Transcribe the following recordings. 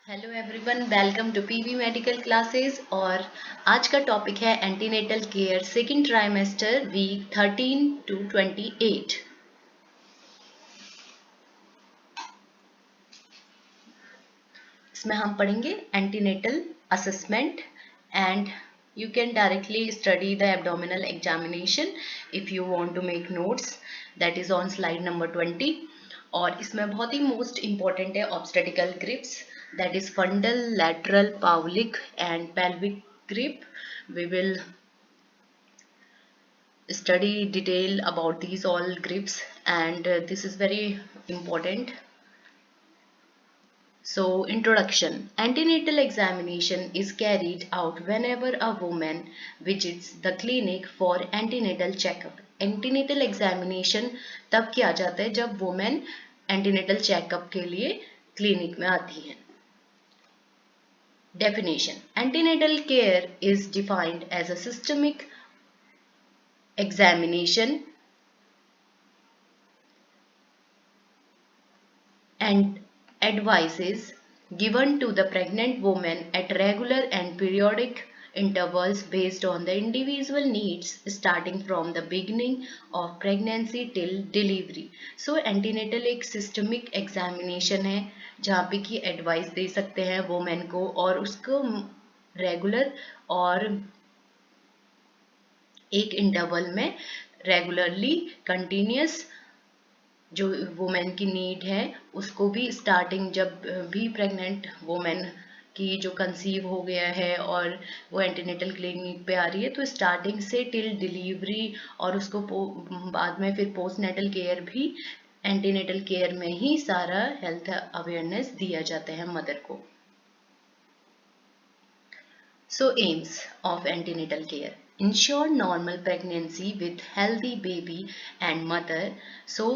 Hello everyone, welcome to PV medical classes. और आज का टॉपिक है antenatal care second trimester week 13 to 28। इसमें हम पढ़ेंगे antenatal assessment and you can directly study the abdominal examination if you want to make notes, that is on slide number 20। और इसमें बहुत ही मोस्ट इम्पॉर्टेंट है obstetrical grips, that is fundal, lateral, Pavlik and pelvic grip. We will study detail about these all grips, and this is very important. So, introduction. Antenatal examination is carried out whenever a woman visits the clinic for antenatal checkup. Antenatal examination तब किया जाता है जब woman antenatal checkup के लिए clinic में आती है। Definition. Antenatal care is defined as a systemic examination and advices given to the pregnant woman at regular and periodic intervals based on the individual needs starting from the beginning of pregnancy till delivery. So antenatal एक systemic examination है जहाँ पे कि advice दे सकते हैं woman को और उसको regular और एक इंटरवल में रेगुलरली कंटिन्यूस जो वुमेन की नीड है उसको भी स्टार्टिंग जब भी प्रेग्नेंट वुमेन की जो कंसीव हो गया है और वो एंटीनेटल क्लिनिक पे आ रही है तो स्टार्टिंग से टिल डिलीवरी और उसको बाद में फिर पोस्टनेटल केयर भी एंटीनेटल केयर में ही सारा हेल्थ अवेयरनेस दिया जाता है मदर को। So aims of antenatal care: ensure normal pregnancy with healthy baby and mother. So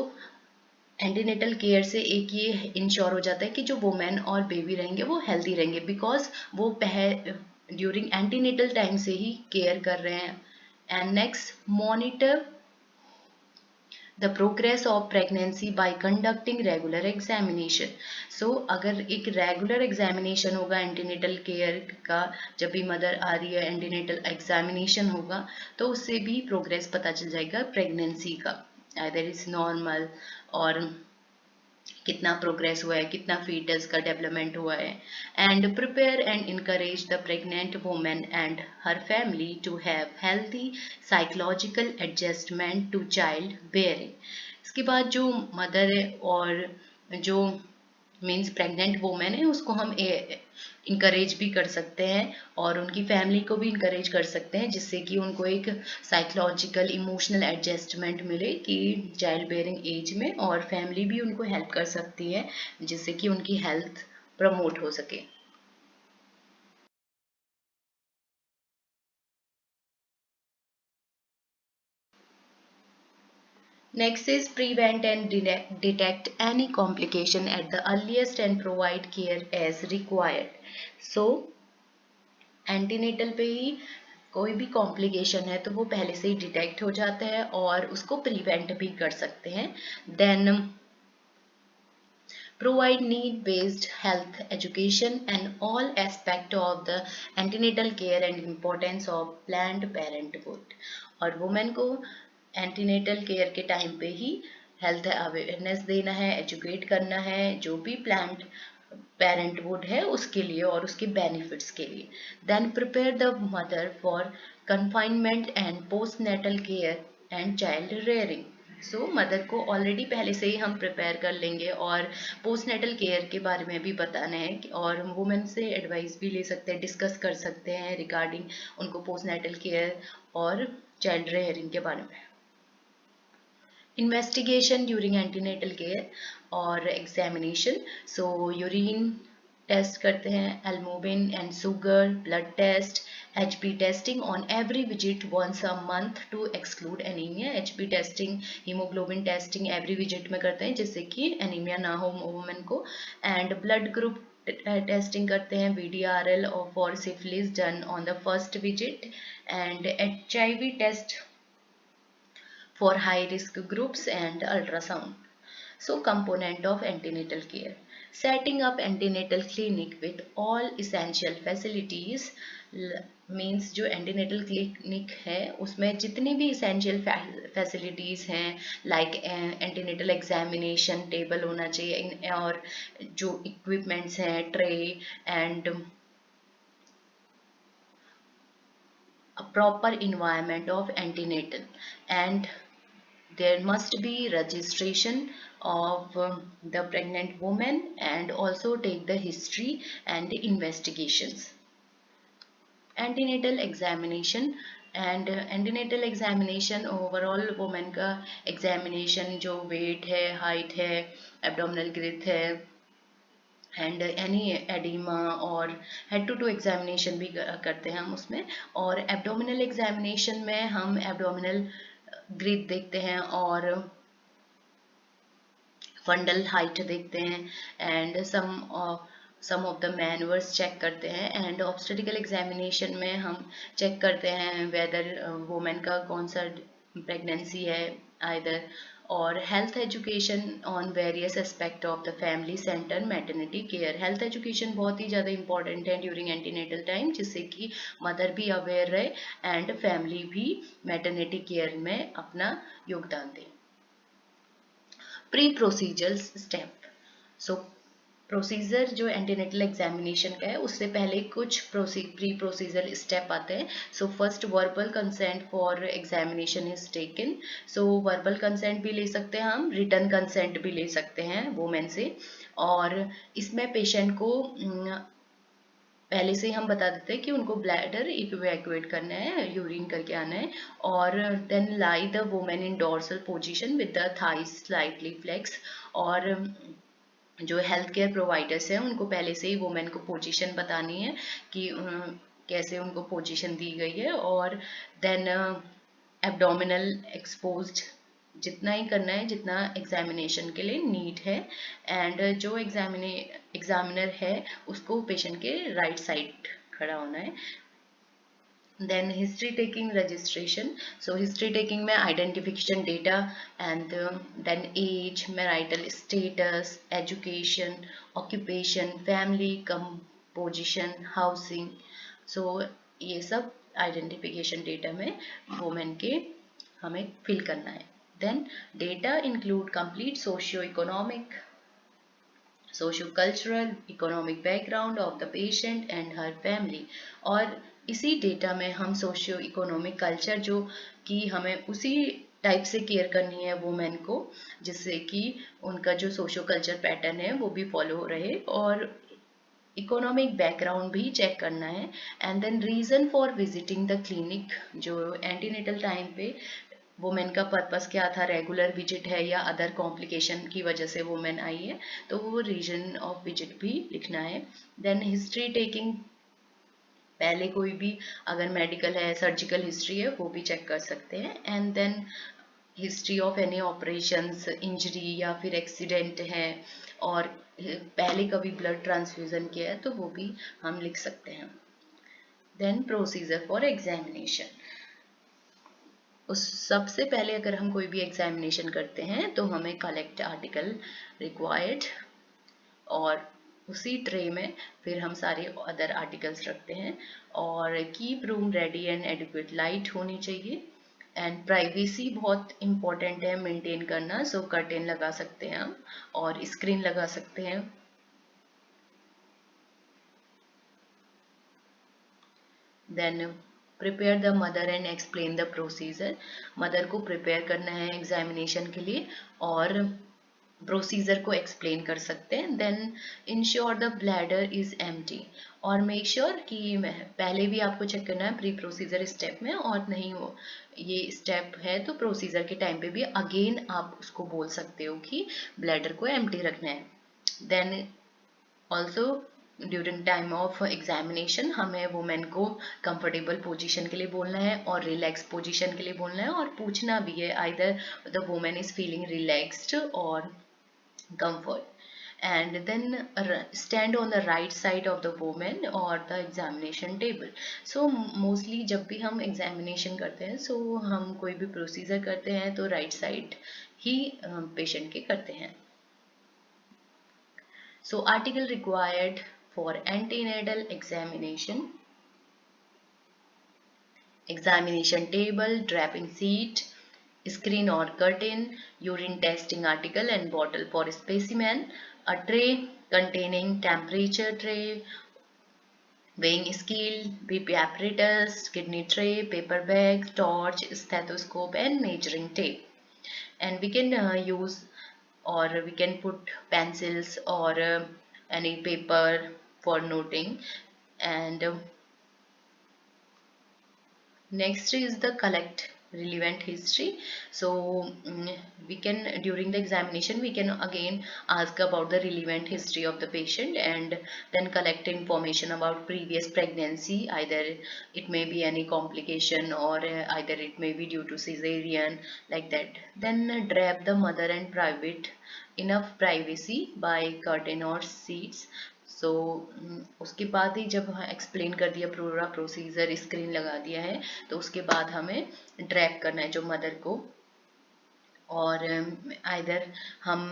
antenatal care से एक ये इंश्योर हो जाता है कि जो वुमेन और बेबी रहेंगे वो हेल्दी रहेंगे बिकॉज वो ड्यूरिंग एंटीनेटल टाइम से ही केयर कर रहे हैं। And next, monitor the progress of pregnancy by conducting regular examination. So अगर एक रेगुलर एग्जामिनेशन होगा एंटीनेटल केयर का, जब भी मदर आ रही है एंटीनेटल एग्जामिनेशन होगा तो उससे भी प्रोग्रेस पता चल जाएगा प्रेगनेंसी का, आइदर इज नॉर्मल और कितना प्रोग्रेस हुआ है, कितना फीटस का डेवलपमेंट हुआ है। And prepare and encourage the pregnant women and her family to have healthy psychological adjustment to child bearing. इसके बाद जो मदर है और जो मीन्स प्रेग्नेंट वुमेन है उसको हम इंकरेज भी कर सकते हैं और उनकी फैमिली को भी इंकरेज कर सकते हैं जिससे कि उनको एक साइकोलॉजिकल इमोशनल एडजस्टमेंट मिले कि चाइल्ड बेयरिंग एज में, और फैमिली भी उनको हेल्प कर सकती है जिससे कि उनकी हेल्थ प्रमोट हो सके। Next is prevent and detect any complication at the earliest and provide care as required. So antenatal पे ही कोई भी कॉम्प्लिकेशन है तो वो पहले से ही डिटेक्ट हो जाता है और उसको प्रिवेंट भी कर सकते हैं। Then provide need-based health education and all aspect of the antenatal care and importance of planned parenthood। और वुमेन को एंटीनेटल केयर के टाइम पे ही हेल्थ अवेयरनेस देना है, एजुकेट करना है जो भी प्लान्ड पेरेंटहुड है उसके लिए और उसके बेनिफिट्स के लिए। Then prepare the mother for confinement and postnatal care and child rearing. So mother को ऑलरेडी पहले से ही हम प्रिपेयर कर लेंगे और पोस्टनेटल केयर के बारे में भी बताना है और वुमेन से एडवाइस भी ले सकते हैं, डिस्कस कर सकते हैं रिगार्डिंग उनको पोस्टनेटल केयर और चाइल्ड रेयरिंग के बारे में। इन्वेस्टिगेशन ड्यूरिंग एंटीनेटल केयर और एग्जामिनेशन। सो यूरिन टेस्ट करते हैं, albumin and sugar, blood test, HB testing on every visit once a month to exclude anaemia. HB testing, haemoglobin testing every visit में करते हैं जिससे कि एनीमिया ना हो वुमेन को। एंड ब्लड ग्रुप टेस्टिंग करते हैं, VDRL और for syphilis done on the first visit. And HIV test for high risk groups and ultrasound. So component of antenatal care. Setting up antenatal clinic with all essential facilities means जो antenatal clinic है उसमें जितनी भी essential facilities हैं like antenatal examination table होना चाहिए और जो इक्विपमेंट्स हैं tray and a proper environment of antenatal, and there must be registration of the pregnant woman and also take the history and the investigations. Antenatal examination and antenatal examination overall women का examination जो wait है height है abdominal growth है and any oedema और head to examination भी करते हैं हम उसमें। और एब्डोमिनल एग्जामिनेशन में हम एब्डोमिनल ग्रोथ देखते हैं और फंडल हाइट देखते हैं and some of the manoeuvres check करते हैं। एंड ऑब्स्टेट्रिकल एग्जामिनेशन में हम चेक करते हैं वेदर वुमेन का कौन सा प्रेगनेंसी है आइदर। और health education on various aspect of the family centre maternity care, health education बहुत ही ज़्यादा इंपॉर्टेंट है ड्यूरिंग एंटीनेटल टाइम, जिससे कि मदर भी अवेयर रहे एंड फैमिली भी मैटरनिटी केयर में अपना योगदान दे। प्री प्रोसीजर स्टेप, सो प्रोसीजर जो एंटीनेटल एग्जामिनेशन का है उससे पहले कुछ प्री प्रोसीजर स्टेप आते हैं। So first verbal consent for examination is taken, so verbal consent भी ले सकते हैं हम, रिटन कंसेंट भी ले सकते हैं वुमेन से। और इसमें पेशेंट को पहले से ही हम बता देते हैं कि उनको ब्लैडर इवैक्यूएट करना है, यूरिन करके आना है। और then lie the women in dorsal position with the thighs slightly flex, और जो हेल्थ केयर प्रोवाइडर्स हैं उनको पहले से ही वुमेन को पोजीशन बतानी है कि कैसे उनको पोजीशन दी गई है। और देन एब्डोमिनल एक्सपोज्ड जितना ही करना है जितना एग्जामिनेशन के लिए नीड है। एंड जो एग्जामिनर है उसको पेशेंट के राइट साइड खड़ा होना है। Then history taking registration, so history taking में identification data and then age, marital status, education, occupation, family composition, housing, so ये सब आइडेंटिफिकेशन डेटा में वुमेन के हमें फिल करना है। Then data include complete socio-economic, socio-cultural, economic background of the patient and her family, और इसी data में हम सोशियो इकोनॉमिक कल्चर जो कि हमें उसी टाइप से केयर करनी है वुमेन को, जिससे कि उनका जो सोशियो कल्चर पैटर्न है वो भी फॉलो रहे, और इकोनॉमिक बैकग्राउंड भी चेक करना है। And then reason for visiting the clinic, जो एंटीनेटल टाइम पे वुमेन का पर्पस क्या था, रेगुलर विजिट है या अदर कॉम्प्लिकेशन की वजह से वुमेन आई है, तो वो रीजन ऑफ विजिट भी लिखना है। देन हिस्ट्री टेकिंग, पहले कोई भी अगर मेडिकल है सर्जिकल हिस्ट्री है वो भी चेक कर सकते हैं। And then history of any operations, injury या फिर एक्सीडेंट है, और पहले कभी ब्लड ट्रांसफ्यूजन किया है तो वो भी हम लिख सकते हैं। देन प्रोसीजर फॉर एग्जामिनेशन, उस सबसे पहले अगर हम कोई भी एग्जामिनेशन करते हैं तो हमें कलेक्ट आर्टिकल रिक्वायर्ड, और उसी ट्रे में फिर हम सारे अदर आर्टिकल्स रखते हैं। और keep room ready and adequate light होनी चाहिए। एंड प्राइवेसी बहुत इंपॉर्टेंट है मेंटेन करना, सो कर्टेन लगा सकते हैं हम और स्क्रीन लगा सकते हैं। Then prepare the mother and explain the procedure, mother को प्रिपेयर करना है एग्जामिनेशन के लिए और प्रोसीजर को एक्सप्लेन कर सकते हैं। Then ensure the bladder is empty, और मेक श्योर कि पहले भी आपको चेक करना है प्री प्रोसीजर स्टेप में, और नहीं हो ये स्टेप है तो प्रोसीजर के टाइम पे भी अगेन आप उसको बोल सकते हो कि ब्लैडर को एम्प्टी रखना है। Then also during time of examination हमें वुमेन को कंफर्टेबल पोजीशन के लिए बोलना है और रिलैक्स पोजीशन के लिए बोलना है, और पूछना भी है either the women is feeling relaxed और comfort, and then stand on the right side of the woman or the examination table. So mostly जब भी हम examination करते हैं so हम कोई भी procedure करते हैं तो right side ही patient के करते हैं। So article required for antenatal examination: examination table, draping sheet, screen or curtain, urine testing article and bottle for specimen, a tray containing temperature tray, weighing scale, BP apparatus, kidney tray, paper bag, torch, stethoscope and measuring tape. And we can use, or we can put pencils or any paper for noting. And next is the collect relevant history. So we can, during the examination, we can again ask about the relevant history of the patient and then collect information about previous pregnancy. Either it may be any complication or either it may be due to cesarean, like that. Then drape the mother and private enough privacy by curtain or sheets. सो उसके बाद ही जब explain कर दिया पूरा procedure, screen लगा दिया है, तो उसके बाद हमें ड्रैप करना है जो मदर को। और आइदर हम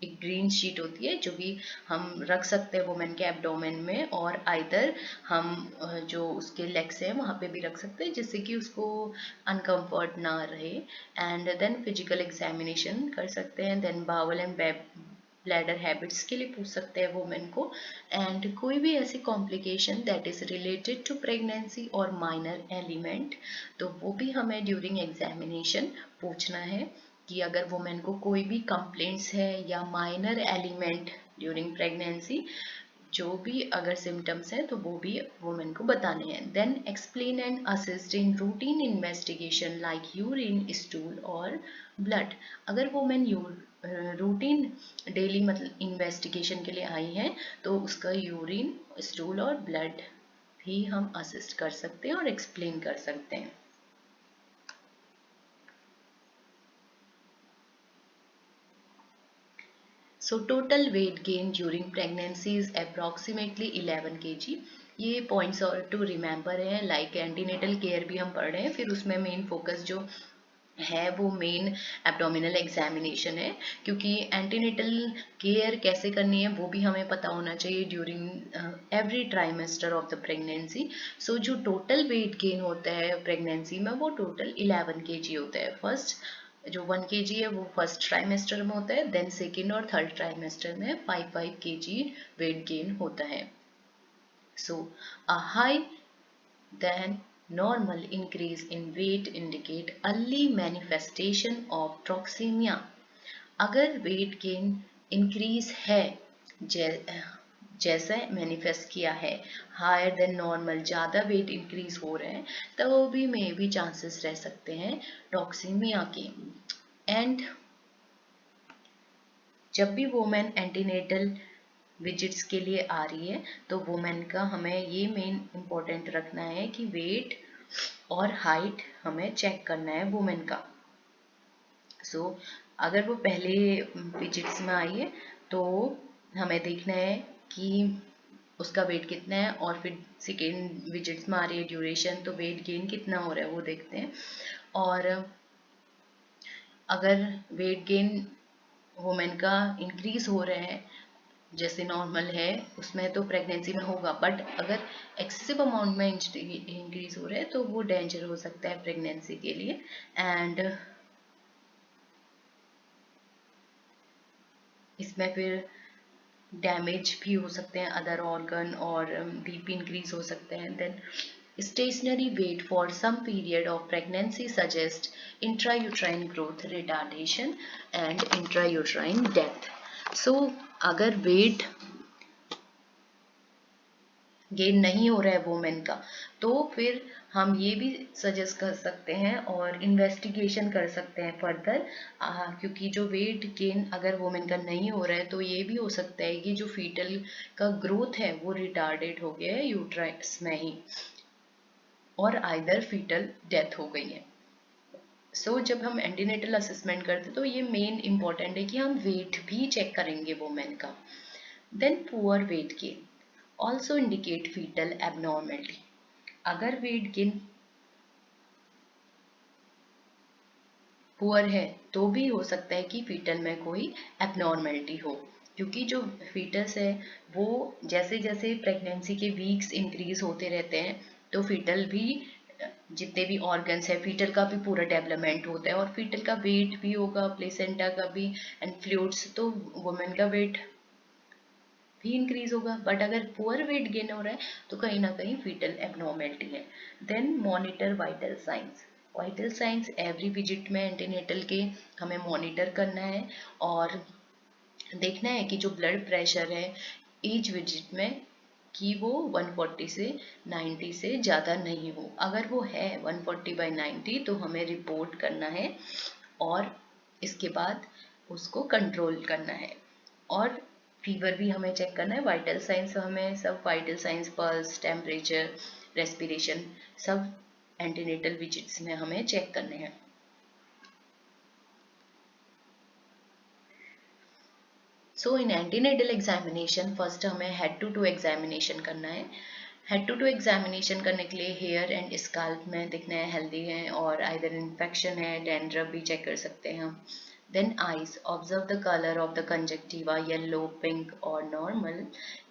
एक ग्रीन शीट होती है जो भी हम रख सकते हैं वुमेन के एब्डोमेन में, और आइदर हम जो उसके लेग्स हैं वहाँ पे भी रख सकते हैं जिससे कि उसको अनकम्फर्ट ना रहे। एंड देन फिजिकल एग्जामिनेशन कर सकते हैं, then bowel and bladder habits के लिए पूछ सकते हैं वुमेन को। एंड कोई भी ऐसी complication that is related to pregnancy और माइनर एलिमेंट, तो वो भी हमें ड्यूरिंग एग्जामिनेशन पूछना है कि अगर वुमेन को कोई भी कंप्लेंट्स है या माइनर एलिमेंट ड्यूरिंग प्रेगनेंसी, जो भी अगर सिम्टम्स हैं तो वो भी वुमेन को बताने हैं। Then explain and assist in routine investigation like urine, stool और ब्लड। अगर वुमेन रूटीन डेली मतलब इन्वेस्टिगेशन के लिए आई हैं तो उसका यूरिन, स्टूल और ब्लड भी हम असिस्ट कर सकते हैं और एक्सप्लेन कर सकते हैं। So total weight gain during pregnancy is approximately 11 kg। ये पॉइंट्स और टू रिमेंबर हैं, लाइक एंटीनेटल केयर भी हम पढ़ रहे हैं, फिर उसमें मेन फोकस जो है वो मेन एब्डोमिनल एग्जामिनेशन है, क्योंकि एंटीनेटल केयर कैसे करनी है वो भी हमें पता होना चाहिए during every trimester of the pregnancy. So जो टोटल वेट गेन होता है प्रेगनेंसी में वो टोटल 11 kg होता है। फर्स्ट जो 1 kg है वो फर्स्ट ट्राइमेस्टर में होता है, देन सेकेंड और थर्ड ट्राइमेस्टर में 5 kg वेट गेन होता है। So a high then normal increase in weight indicate early manifestation of toxemia। अगर वेट गेन इंक्रीज है जैसे मैनिफेस्ट किया है, हायर देन नॉर्मल, ज़्यादा वेट इंक्रीज हो रहे हैं, तो भी में भी चांसेस रह सकते हैं टॉक्सीमिया के। एंड जब भी वुमेन एंटीनेटल विजिट्स के लिए आ रही है तो वुमेन का हमें ये मेन इम्पोर्टेंट रखना है कि वेट और हाइट हमें चेक करना है वुमेन का। सो अगर वो पहले विजिट्स में आई है तो हमें देखना है कि उसका वेट कितना है, और फिर सेकेंड विजिट्स में आ रही है ड्यूरेशन, तो वेट गेन कितना हो रहा है वो देखते हैं। और अगर वेट गेन वुमेन का इंक्रीज हो रहा है जैसे नॉर्मल है उसमें तो प्रेगनेंसी में होगा, बट अगर एक्सेसिव अमाउंट में इंक्रीज हो रहा है तो वो डेंजर हो सकता है प्रेगनेंसी के लिए। एंड इसमें फिर डैमेज भी हो सकते हैं अदर ऑर्गन और बीपी इंक्रीज हो सकते हैं। Then stationary weight for some period of pregnancy suggest intrauterine growth retardation and intrauterine death। so अगर वेट गेन नहीं हो रहा है वुमेन का तो फिर हम ये भी सजेस्ट कर सकते हैं और इन्वेस्टिगेशन कर सकते हैं फर्दर, क्योंकि जो वेट गेन अगर वुमेन का नहीं हो रहा है तो ये भी हो सकता है कि जो फीटल का ग्रोथ है वो रिटार्डेड हो गया है यूट्रस में ही, और आइदर फीटल डेथ हो गई है। सो जब हम एंटीनेटल असेसमेंट करते तो ये मेन इंपॉर्टेंट है कि हम वेट भी चेक करेंगे वुमेन का। Then poor weight gain also indicate fetal abnormality। अगर वेट गेन पुअर है तो भी हो सकता है कि फीटल में कोई एबनॉर्मेलिटी हो। क्योंकि जो फीटस है वो जैसे जैसे प्रेगनेंसी के वीक्स इंक्रीज होते रहते हैं तो फीटल भी जितने भी ऑर्गन्स है फीटल का भी पूरा डेवलपमेंट होता है और फीटल का वेट भी होगा प्लेसेंटा का भी एंड फ्लूइड्स तो वुमेन का वेट भी इंक्रीज होगा। बट अगर पुअर वेट गेन हो रहा है तो कहीं ना कहीं फीटल एबनॉर्मेलिटी है। Then monitor vital signs. Vital signs every visit में एंटीनेटल के हमें मॉनिटर करना है और देखना है कि जो ब्लड प्रेशर है ईच विजिट में कि वो 140 से 90 से ज़्यादा नहीं हो। अगर वो है 140/90 तो हमें रिपोर्ट करना है और इसके बाद उसको कंट्रोल करना है। और फीवर भी हमें चेक करना है। वाइटल साइंस हमें सब vital science pulse temperature respiration सब एंटीनेटल विजिट्स में हमें चेक करने हैं। सो इन एंटीनेटल एग्जामिनेशन फर्स्ट हमें हेड टू टू एग्जामिनेशन करना है। हेड टू टू एग्जामिनेशन करने के लिए हेयर एंड स्काल्प में दिखना है हेल्दी है और आइदर इन्फेक्शन है डैंड्रफ भी चेक कर सकते हैं हम। Then eyes, observe the color of the conjunctiva, yellow, pink or normal.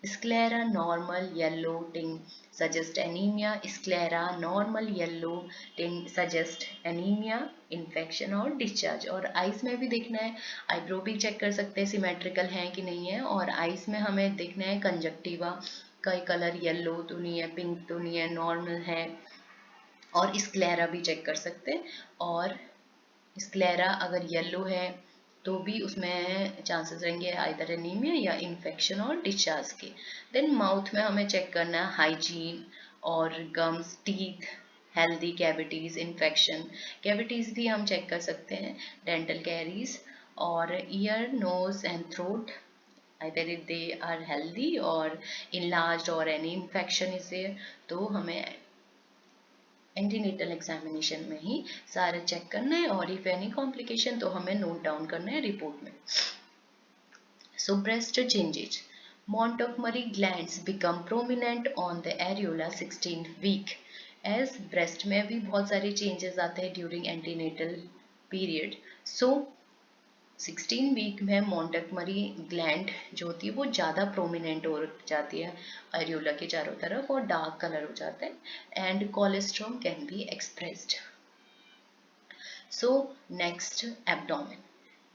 Sclera, normal, yellow, tint, suggest anemia. Sclera, normal, yellow, tint, suggest anemia, infection और discharge। और आइस में भी देखना है, आईब्रो भी चेक कर सकते हैं सिमेट्रिकल है कि नहीं है। और आइस में हमें देखना है कंजक्टिवा का कलर येलो तो नहीं है, पिंक तो नहीं है, नॉर्मल है। और स्क्लेरा भी चेक कर सकते हैं। और स्क्लेरा अगर येलो है तो भी उसमें चांसेस रहेंगे आइदर एनीमिया या इन्फेक्शन और डिस्चार्ज के। देन माउथ में हमें चेक करना है हाइजीन और gums teeth healthy cavities infection. Cavities भी हम चेक कर सकते हैं डेंटल कैरीज। और ear nose and throat either if they are healthy or enlarged or any infection is there तो हमें एंटीनेटल एग्जामिनेशन में ही सारे चेक करना है। और इफ एनी कॉम्प्लिकेशन तो हमें नोट डाउन करना है रिपोर्ट में। So breast changes Montgomery glands become prominent on the areola 16th week। As breast में भी बहुत सारे चेंजेस आते हैं during antenatal period. So 16 week में मोंटेगमरी ग्लैंड जो होती है वो ज़्यादा प्रोमिनेंट हो जाती है एरियोला के चारों तरफ और डार्क कलर हो जाता है and cholesterol can be expressed. So next abdomen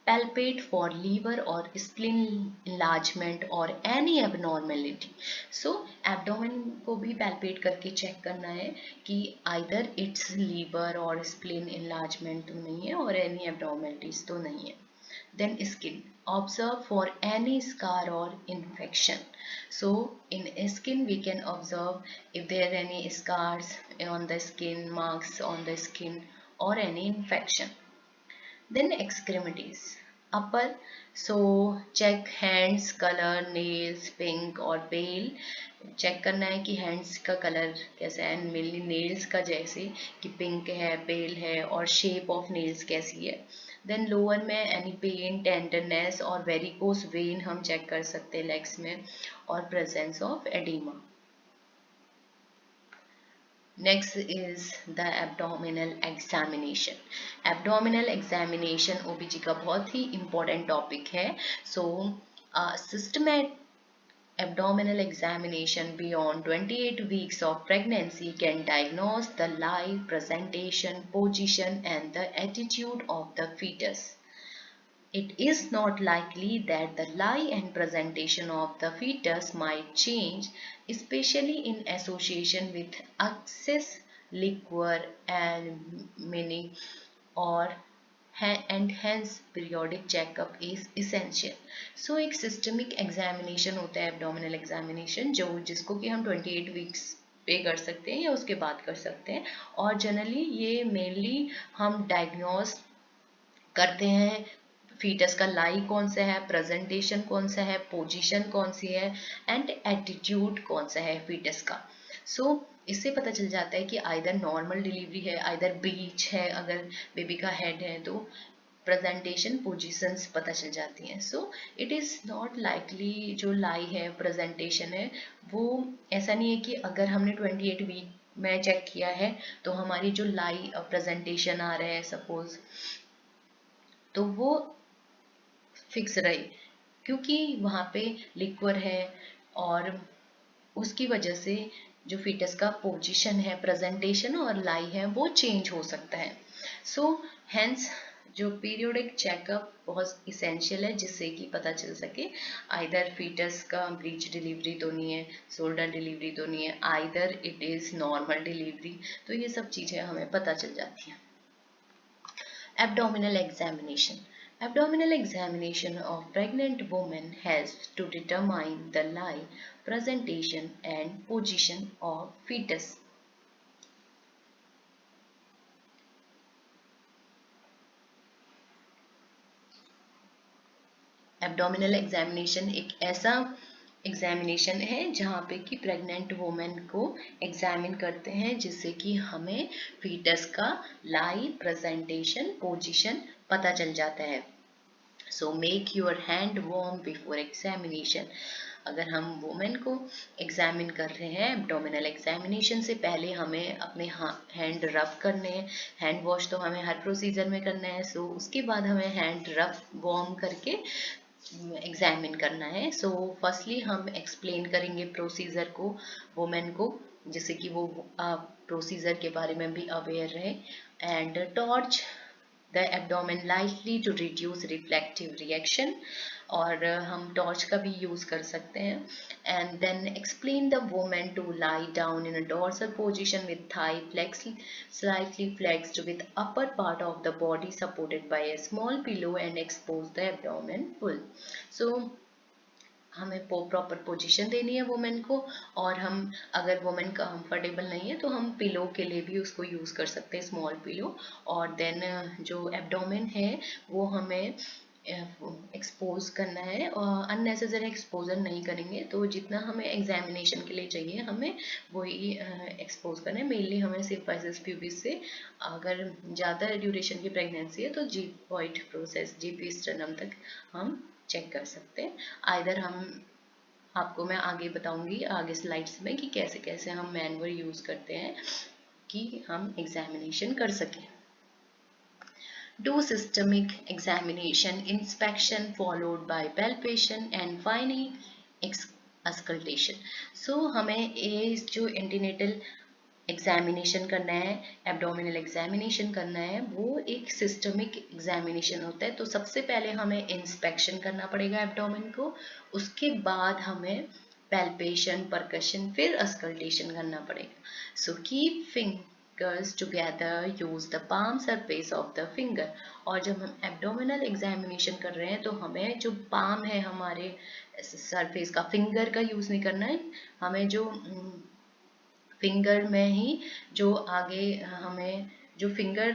palpate for liver or spleen enlargement or any abnormality। so abdomen को भी palpate करके चेक करना है कि either its liver और spleen enlargement तो नहीं है और any abnormalities तो नहीं है। then skin observe for any scar or infection। so in skin we can observe if there are any scars on the skin marks on the skin or any infection। then extremities upper so check hands color nails pink और pale। Check करना है कि hands का colour कैसा है mainly nails का जैसे कि पिंक है पेल है और शेप ऑफ नेल्स कैसी है। देन लोअर में एनी पेन टेंडरनेस और वेरिकोस वेन हम चेक कर सकते हैं लेग्स में और presence of oedema. Next is the abdominal examination। Abdominal examination OBG का बहुत ही important topic है। So systematic abdominal examination beyond 28 weeks of pregnancy can diagnose the lie, presentation, position and the attitude of the fetus। It is not likely that the lie and presentation of the fetus might change, especially in association with excess liquor and meaning or and hence periodic checkup is essential। so एक systemic examination होता है abdominal examination जिसको कि हम 28 weeks पे कर सकते हैं या उसके बाद कर सकते हैं। और जनरली ये मेनली हम डायग्नोस करते हैं फीटस का लाई कौन सा है प्रेजेंटेशन कौन सा है पोजीशन कौन सी है एंड एटीट्यूड कौन सा है फीटस का। सो इससे पता चल जाता है कि आइदर नॉर्मल डिलीवरी है आइदर ब्रीच है अगर बेबी का हेड है तो प्रेजेंटेशन पोजीशंस पता चल जाती हैं। So it is not likely जो लाई है प्रेजेंटेशन है वो ऐसा नहीं है कि अगर हमने 28 वीक में चेक किया है तो हमारी जो लाई प्रेजेंटेशन आ रहा है सपोज तो वो फिक्स रही क्योंकि वहाँ पे लिक्वर है और उसकी वजह से जो फीटस का पोजीशन है, प्रेजेंटेशन और लाई है वो चेंज हो सकता है। सो हेंस जो पीरियोडिक चेकअप बहुत इसेंशियल है, जिससे कि पता चल सके आइदर फीटस का ब्रीच डिलीवरी तो नहीं है, शोल्डर डिलीवरी तो नहीं है, either it is normal delivery. तो ये सब चीज़ें हमें पता चल जाती हैं। Abdominal examination. Abdominal examination of pregnant women helps to determine the lie, presentation and position of fetus. Abdominal examination एक ऐसा एग्जामिनेशन है जहाँ पे कि प्रेग्नेंट वुमेन को एग्जामिन करते हैं, जिससे कि हमें फीटस का लाई, प्रेजेंटेशन, पोजीशन पता चल जाता है। So make your hand warm before examination. अगर हम वुमेन को एग्जामिन कर रहे हैं एब्डोमिनल एग्जामिनेशन से पहले हमें अपने हैंड रब करने हैं। हैंड वॉश तो हमें हर प्रोसीजर में करना है, सो उसके बाद हमें हैंड रब वार्म करके एग्जामिन करना है। सो फर्स्टली हम एक्सप्लेन करेंगे प्रोसीजर को वुमेन को, जिससे कि वो प्रोसीजर के बारे में भी अवेयर रहे। And torch the abdomen lightly to reduce reflective reaction, और हम टॉर्च का भी यूज कर सकते हैं। And then explain the women to lie down in a dorsal position with thigh flex slightly flexed with upper part of the body supported by a small pillow and expose the abdomen full. So हमें proper position देनी है women को, और हम अगर women comfortable नहीं है तो हम पिलो के लिए भी उसको यूज़ कर सकते हैं, स्मॉल पिलो। और देन जो एब्डोमेन है वो हमें एक्सपोज करना है, और अननेसेसरी एक्सपोजर नहीं करेंगे। तो जितना हमें एग्जामिनेशन के लिए चाहिए हमें वही एक्सपोज करना है। मेनली हमें सिर्फ फाइसिस प्यूबिस से, अगर ज़्यादा ड्यूरेशन की प्रेगनेंसी है तो जीपॉइड प्रोसेस, जीपी स्टर्नम तक हम चेक कर सकते हैं। आइदर हम आपको मैं आगे बताऊंगी आगे स्लाइड्स में कि कैसे कैसे हम मैनुअल यूज करते हैं कि हम एग्जामिनेशन कर सकें। Do systemic examination, inspection followed by palpation and finally auscultation. So हमें ये जो एंटीनेटल एग्जामिनेशन करना है, एब्डोमिनल एग्जामिनेशन करना है, वो एक सिस्टमिक एग्जामिनेशन होता है। तो सबसे पहले हमें इंस्पेक्शन करना पड़ेगा एब्डोमिन को, उसके बाद हमें पैल्पेशन, परकशन, फिर अस्कल्टेशन करना पड़ेगा। So keep fingers together, use the palm surface of the finger। और जब हम एब्डोमिनल एग्जामिनेशन कर रहे हैं तो हमें जो पाम है हमारे सरफेस का, फिंगर का यूज नहीं करना है। हमें जो फिंगर में ही जो आगे हमें जो फिंगर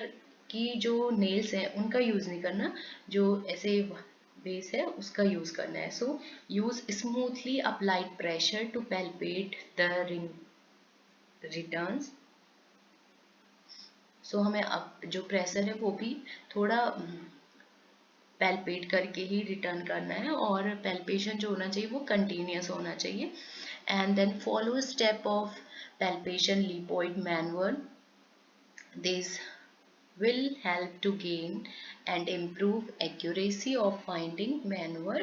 की जो नेल्स हैं उनका यूज नहीं करना, जो ऐसे बेस है उसका यूज करना है। So use smoothly applied pressure to palpate the ring returns. So हमें अब जो प्रेशर है वो भी थोड़ा पैल्पेट करके ही रिटर्न करना है, और पैल्पेशन जो होना चाहिए वो कंटिन्यूस होना चाहिए। And then follow step of palpation lipoid manual. This will help to gain and improve accuracy of finding maneuver.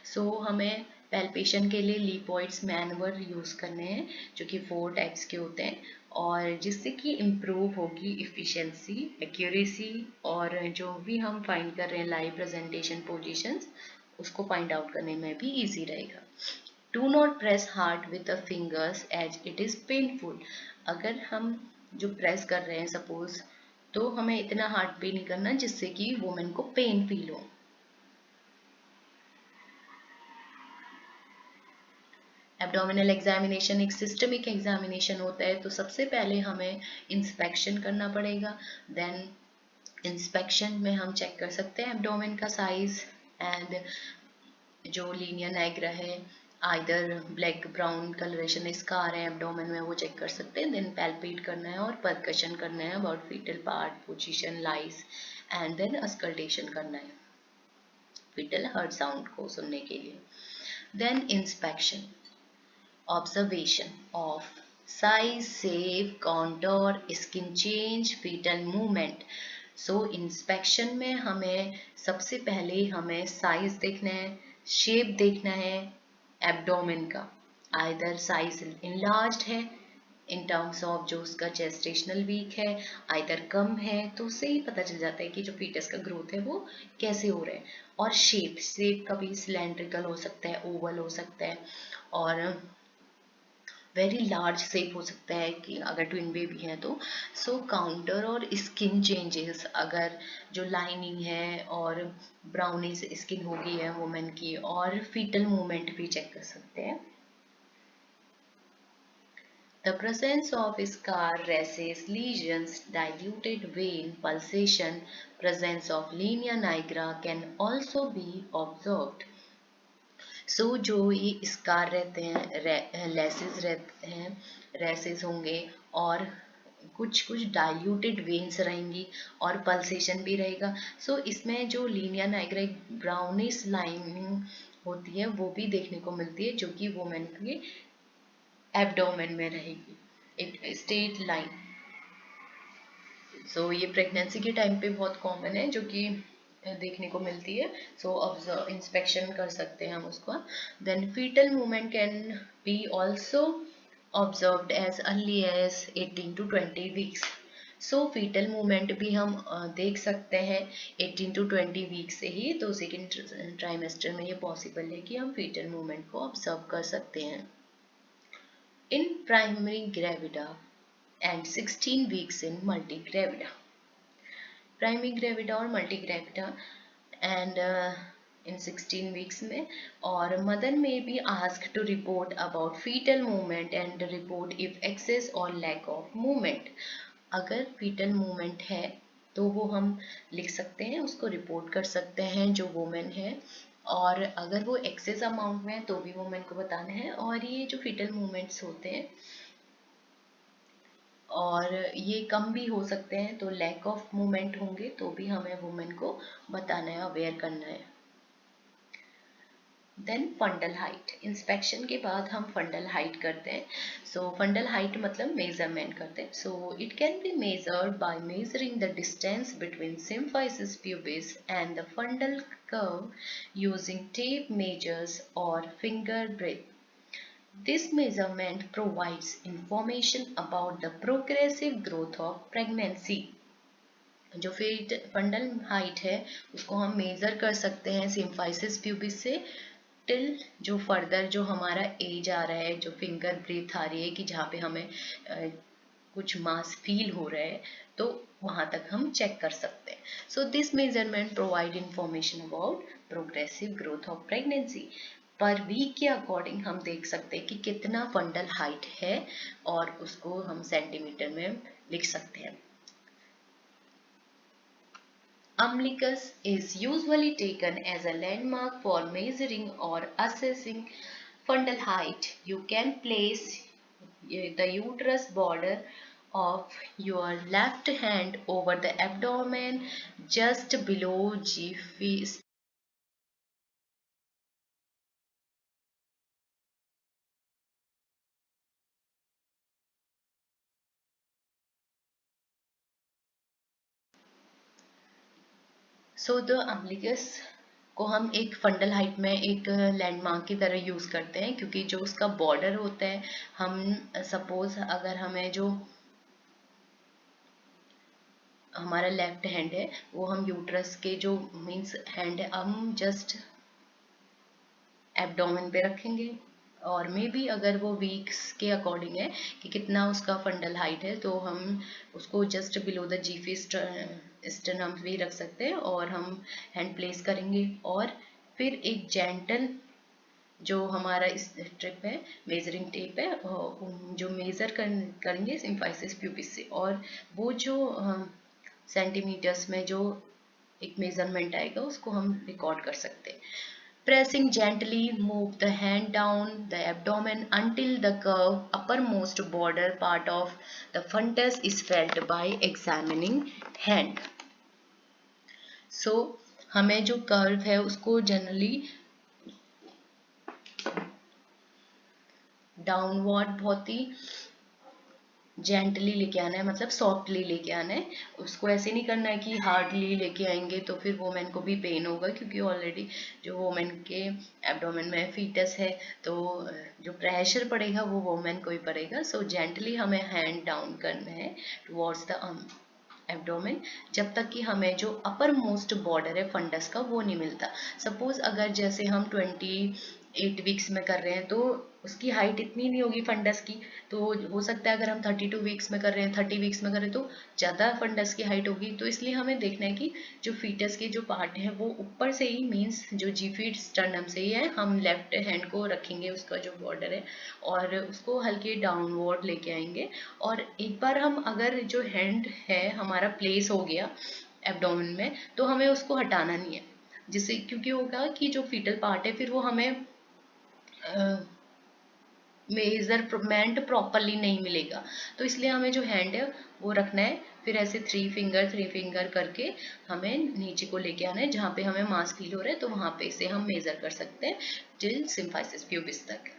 So हमें palpation के लिए lipoids manual यूज करने हैं, जो कि 4 टाइप्स के होते हैं, और जिससे कि इम्प्रूव होगी इफिशिएंसी, एक्यूरेसी, और जो भी हम फाइंड कर रहे हैं लाइव प्रेजेंटेशन पोजीशंस, उसको फाइंड आउट करने में भी इजी रहेगा। Do not press hard with the fingers as it is painful. अगर हम जो प्रेस कर रहे हैं सपोज, तो हमें इतना हार्ड भी नहीं करना जिससे कि वुमेन को पेन फील हो। एब्डोमिनल एग्जामिनेशन एक सिस्टमिक एग्जामिनेशन होता है, तो सबसे पहले हमें इंस्पेक्शन करना पड़ेगा। देन इंस्पेक्शन में हम चेक कर सकते हैं एब्डोमेन का साइज, एंड जो लीनियर नेग्रा है, either black brown colouration scar है एब्डोमेन में, वो चेक कर सकते हैं। देन पैल्पेट करना है और परकशन करना है about fetal part, position, lies, and then auscultation करना है फीटल हार्ट साउंड को सुनने के लिए। Then inspection, observation of size, shape, contour, skin change, fetal movement. So inspection में हमें सबसे पहले हमें साइज देखना है, शेप देखना है एब्डोमेन का, आइदर साइज इनलार्ज्ड है इन टर्म्स ऑफ जो उसका जेस्टेशनल वीक है, आइदर कम है, तो उससे ही पता चल जाता है कि जो फीटस का ग्रोथ है वो कैसे हो रहा है। और शेप कभी सिलेंड्रिकल हो सकता है, ओवल हो सकता है, और वेरी लार्ज शेप हो सकता है कि अगर ट्विन बेबी है तो। सो काउंटर और स्किन चेंजेस, अगर जो लाइनिंग है और ब्राउनिश स्किन हो गई है वुमेन की, और फीटल मूवमेंट भी चेक कर सकते हैं। The presence of scar, rashes, lesions, diluted vein pulsation, presence of linea nigra can also be observed. So जो ये स्कार रहते हैं, लेसेस रहते हैं, रेसेस होंगे, और कुछ कुछ डाइल्यूटेड वेन्स रहेंगी और पल्सेशन भी रहेगा। सो इसमें जो लीनिया नाइग्रा एक ब्राउनिश लाइनिंग होती है वो भी देखने को मिलती है, जो कि वुमेन के एब्डोमेन में रहेगी, एक स्ट्रेट लाइन। सो ये प्रेगनेंसी के टाइम पे बहुत कॉमन है, जो कि देखने को मिलती है। सो ऑब्जर्व इंस्पेक्शन कर सकते हैं हम उसको। Then fetal movement can be also observed as early as 18 to 20 weeks. So fetal movement भी हम देख सकते हैं 18 to 20 वीक से ही। तो सेकेंड ट्राइमेस्टर में ये पॉसिबल है कि हम फीटल मूवमेंट को ऑब्जर्व कर सकते हैं। In primary gravida and 16 weeks in multigravida. Primary gravida और multigravida and in 16 weeks में, और mother may be asked to report about fetal movement and report if excess or lack of movement. अगर fetal movement है तो वो हम लिख सकते हैं, उसको रिपोर्ट कर सकते हैं जो वुमेन है, और अगर वो एक्सेस अमाउंट में है तो भी वुमेन को बताना है। और ये जो फीटल मूवमेंट्स होते हैं और ये कम भी हो सकते हैं, तो लैक ऑफ मूवमेंट होंगे तो भी हमें वुमेन को बताना है, अवेयर करना है। देन फंडल हाइट, इंस्पेक्शन के बाद हम फंडल हाइट करते हैं। सो फंडल हाइट मतलब मेजरमेंट करते हैं। So it can be measured by measuring the distance between symphysis pubis and the fundal curve using tape measures और finger breadth. This measurement provides information about the progressive growth of pregnancy. जो fundal height है उसको हम major कर सकते हैं symphysis pubis से till जो फर्दर जो हमारा एज आ रहा है, जो फिंगर ब्रेथ आ रही है कि जहाँ पे हमें कुछ मास फील हो रहा है, तो वहां तक हम चेक कर सकते हैं। So this measurement provide information about progressive growth of pregnancy. Per week के अकॉर्डिंग हम देख सकते हैं कि कितना फंडल हाइट है, और उसको हम सेंटीमीटर में लिख सकते हैं। Umbilicus is usually taken as a landmark for measuring or assessing fundal height. You can place the uterus border of your left hand over the abdomen just below GP. So the umbilicus को हम एक fundal height में एक landmark की तरह use करते हैं, क्योंकि जो उसका बॉर्डर होता है, हम सपोज अगर हमें जो हमारा लेफ्ट हैंड है वो हम यूट्रस के जो मीन्स हैंड है हम जस्ट एब्डोमेन पे रखेंगे, और मे बी अगर वो वीक्स के अकॉर्डिंग है कि कितना उसका फंडल हाइट है, तो हम उसको जस्ट बिलो द जीफी स्टर्नम भी रख सकते हैं, और हम हैंड प्लेस करेंगे, और फिर एक जेंटल जो हमारा इस ट्रिप है मेजरिंग टेप है जो मेजर करेंगे सिम्फाइसिस प्यूबिस से, और वो जो सेंटीमीटर्स में जो एक मेजरमेंट आएगा उसको हम रिकॉर्ड कर सकते हैं। Pressing gently, move the hand down the abdomen until the curve uppermost border part of the fundus is felt by examining hand. So हमें जो कर्व है उसको जनरली डाउनवर्ड बहुत ही जेंटली लेके आना है, मतलब सॉफ्टली लेके आना है। उसको ऐसे नहीं करना है कि हार्डली लेके आएंगे तो फिर वोमेन को भी पेन होगा, क्योंकि ऑलरेडी जो वोमेन के एब्डोमेन में फीटस है, तो जो प्रेशर पड़ेगा वो वोमेन को ही पड़ेगा। सो जेंटली हमें हैंड डाउन करना है टुवर्ड्स द एब्डोमेन, जब तक कि हमें जो अपर मोस्ट बॉर्डर है फंडस का वो नहीं मिलता। सपोज अगर जैसे हम 28 वीक्स में कर रहे हैं तो उसकी हाइट इतनी नहीं होगी फंडस की, तो हो सकता है अगर हम 32 वीक्स में कर रहे हैं, 30 वीक्स में कर रहे हैं तो ज़्यादा फंडस की हाइट होगी। तो इसलिए हमें देखना है कि जो फीटस के जो पार्ट है वो ऊपर से ही, मीन्स जो जीफीड स्टर्नम से ही है, हम लेफ्ट हैंड को रखेंगे उसका जो बॉर्डर है और उसको हल्के डाउनवर्ड लेके आएंगे। और एक बार हम अगर जो हैंड है हमारा प्लेस हो गया एब्डोमेन में, तो हमें उसको हटाना नहीं है, जिससे क्योंकि होगा कि जो फीटल पार्ट है फिर वो हमें मेजरमेंट प्रॉपरली नहीं मिलेगा। तो इसलिए हमें जो हैंड है वो रखना है, फिर ऐसे थ्री फिंगर करके हमें नीचे को लेके आना है, जहाँ पे हमें मास फील हो रहा है तो वहां पे से हम मेजर कर सकते हैं टिल सिम्फाइसिस प्यूबिस तक।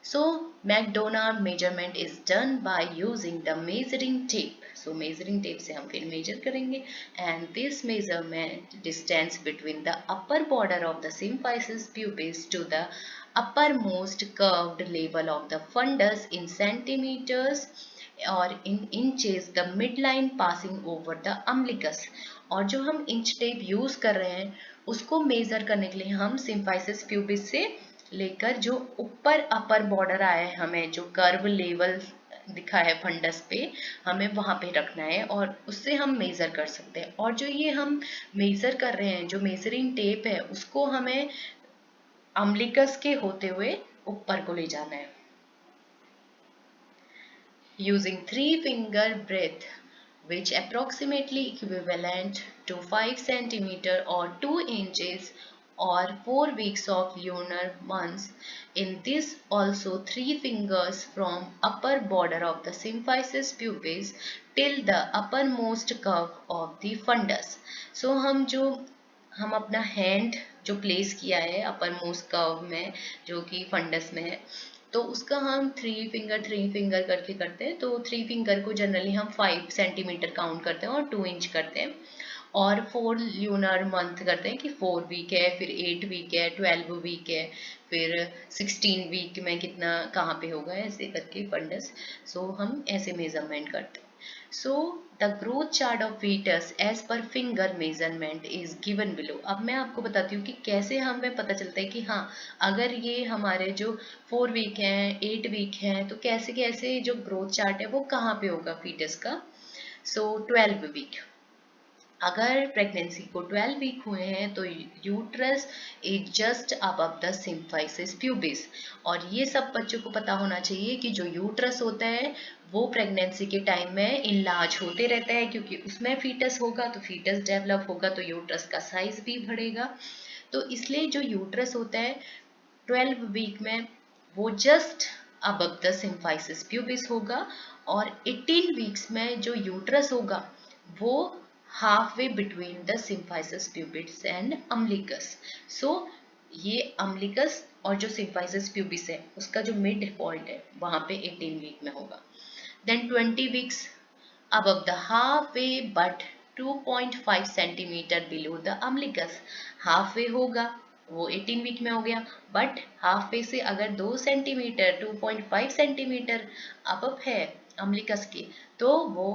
So McDonald measurement is done by using the measuring tape. So measuring tape से हम फिर measure करेंगे, and this measurement distance between the upper border of the symphysis pubis to the uppermost curved level of the fundus in centimeters और in inches the midline passing over the umbilicus। और जो हम inch tape use कर रहे हैं उसको major करने के लिए हम सिम्फाइसिस प्यूबिस से लेकर जो ऊपर अपर बॉर्डर आया है, हमें जो कर्व लेवल दिखा है फंडस पे, हमें वहां पे रखना है और उससे हम मेजर कर सकते हैं। और जो ये हम मेजर कर रहे हैं, जो मेजरिंग टेप है, उसको हमें अम्बिलिकस के होते हुए ऊपर को ले जाना है। Using 3-finger breadth, which approximately equivalent to 5 centimeter or 2 inches or 4 weeks of lunar months. In this also 3 fingers from upper border of the symphysis pubis till the uppermost curve of the fundus. So हम अपना hand जो place किया है upper most curve में जो कि funds में है, तो उसका हम थ्री फिंगर करके करते हैं। तो 3 फिंगर को जनरली हम 5 सेंटीमीटर काउंट करते हैं और 2 इंच करते हैं, और 4 ल्यूनर मंथ करते हैं कि 4 वीक है, फिर 8 वीक है, 12 वीक है, फिर 16 वीक में कितना कहाँ पे होगा, ऐसे करके फंडस। सो हम ऐसे मेजरमेंट करते हैं। So the growth chart of fetus as per finger measurement is given below। अब मैं आपको बताती हूँ कि कैसे हमें पता चलता है कि हाँ अगर ये हमारे जो 4 वीक हैं 8 वीक हैं तो कैसे कैसे जो ग्रोथ चार्ट है वो कहाँ पे होगा फीटस का। सो 12 वीक, अगर प्रेगनेंसी को 12 वीक हुए हैं तो uterus is just above the symphysis pubis. और ये सब बच्चों को पता होना चाहिए कि जो यूट्रस होता है वो प्रेगनेंसी के टाइम में इनलार्ज होते रहता है, क्योंकि उसमें फीटस होगा तो फीटस डेवलप होगा तो यूट्रस का साइज भी बढ़ेगा। तो इसलिए जो यूट्रस होता है 12 वीक में वो just above the symphysis pubis होगा, और 18 वीक्स में जो यूट्रस होगा वो halfway between the symphysis pubis and umbilicus। So ये umbilicus और जो symphysis pubis है उसका जो मिड पॉइंट है वहां पे 18 वीक में होगा। Then 20 weeks above the halfway but 2.5 centimetre below the umbilicus। halfway होगा वो 18 वीक में हो गया, बट हाफवे से अगर 2 सेंटीमीटर 2.5 सेंटीमीटर अबव है अम्बिलिकस के तो वो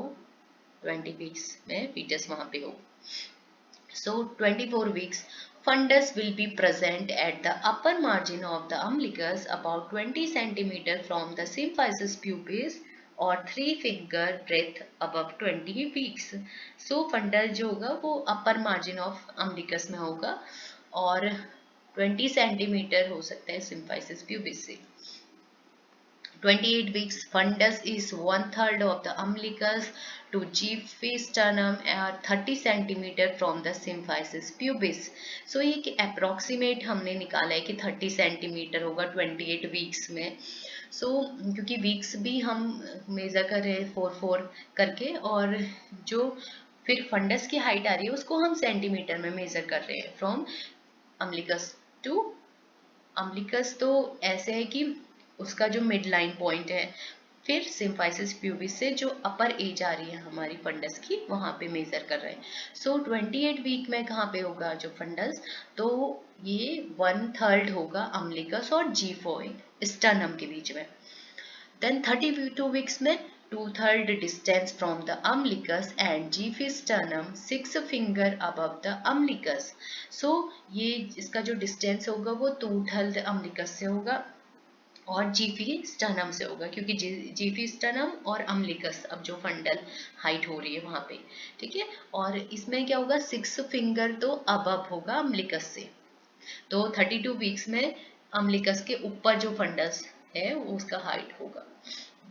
20 वीक्स में फीटस वहां पे हो। So 24 weeks fundus will be present at the upper margin of the umbilicus about 20 centimeter from the symphysis pubis और 3 finger breadth above 20 weeks। So fundus जो होगा वो upper margin of umbilicus में होगा और 20 सेंटीमीटर हो सकता है symphysis pubis से। 28 weeks fundus is 1/3 of the umbilicus to G-sternum or 30 centimeter from the symphysis pubis। So ये कि approximate हमने निकाला है कि 30 सेंटीमीटर होगा 28 वीक्स में। So क्योंकि वीक्स भी हम मेजर कर रहे हैं 4 करके, और जो फिर फंडस की हाइट आ रही है उसको हम सेंटीमीटर में मेजर कर रहे हैं फ्रॉम अम्बिलिकस टू अम्बिलिकस। तो ऐसे है कि उसका जो मिड लाइन पॉइंट है फिर सिम्फाइसिस प्यूबिस से जो अपर एज आ रही है हमारी फंडस की वहां पे मेजर कर रहे हैं। सो 28 वीक में कहाँ पे होगा जो फंडस, तो ये 1/3 होगा अम्बिलिकस और G4 स्टर्नम के बीच में। देन 32 वीक्स में 2/3 distance from the umbilicus and G5 sternum 6 finger above the umbilicus। सो ये इसका जो डिस्टेंस होगा वो 2/3 umbilicus से होगा और जीफी स्टर्नम से होगा, क्योंकि जीफी स्टर्नम और अम्बिलिकस अब जो फंडल हाइट हो रही है वहां पे, ठीक है। और इसमें क्या होगा, 6 फिंगर तो अबव होगा अम्बिलिकस से। तो 32 वीक्स में अम्बिलिकस के ऊपर जो फंडस है वो उसका हाइट होगा।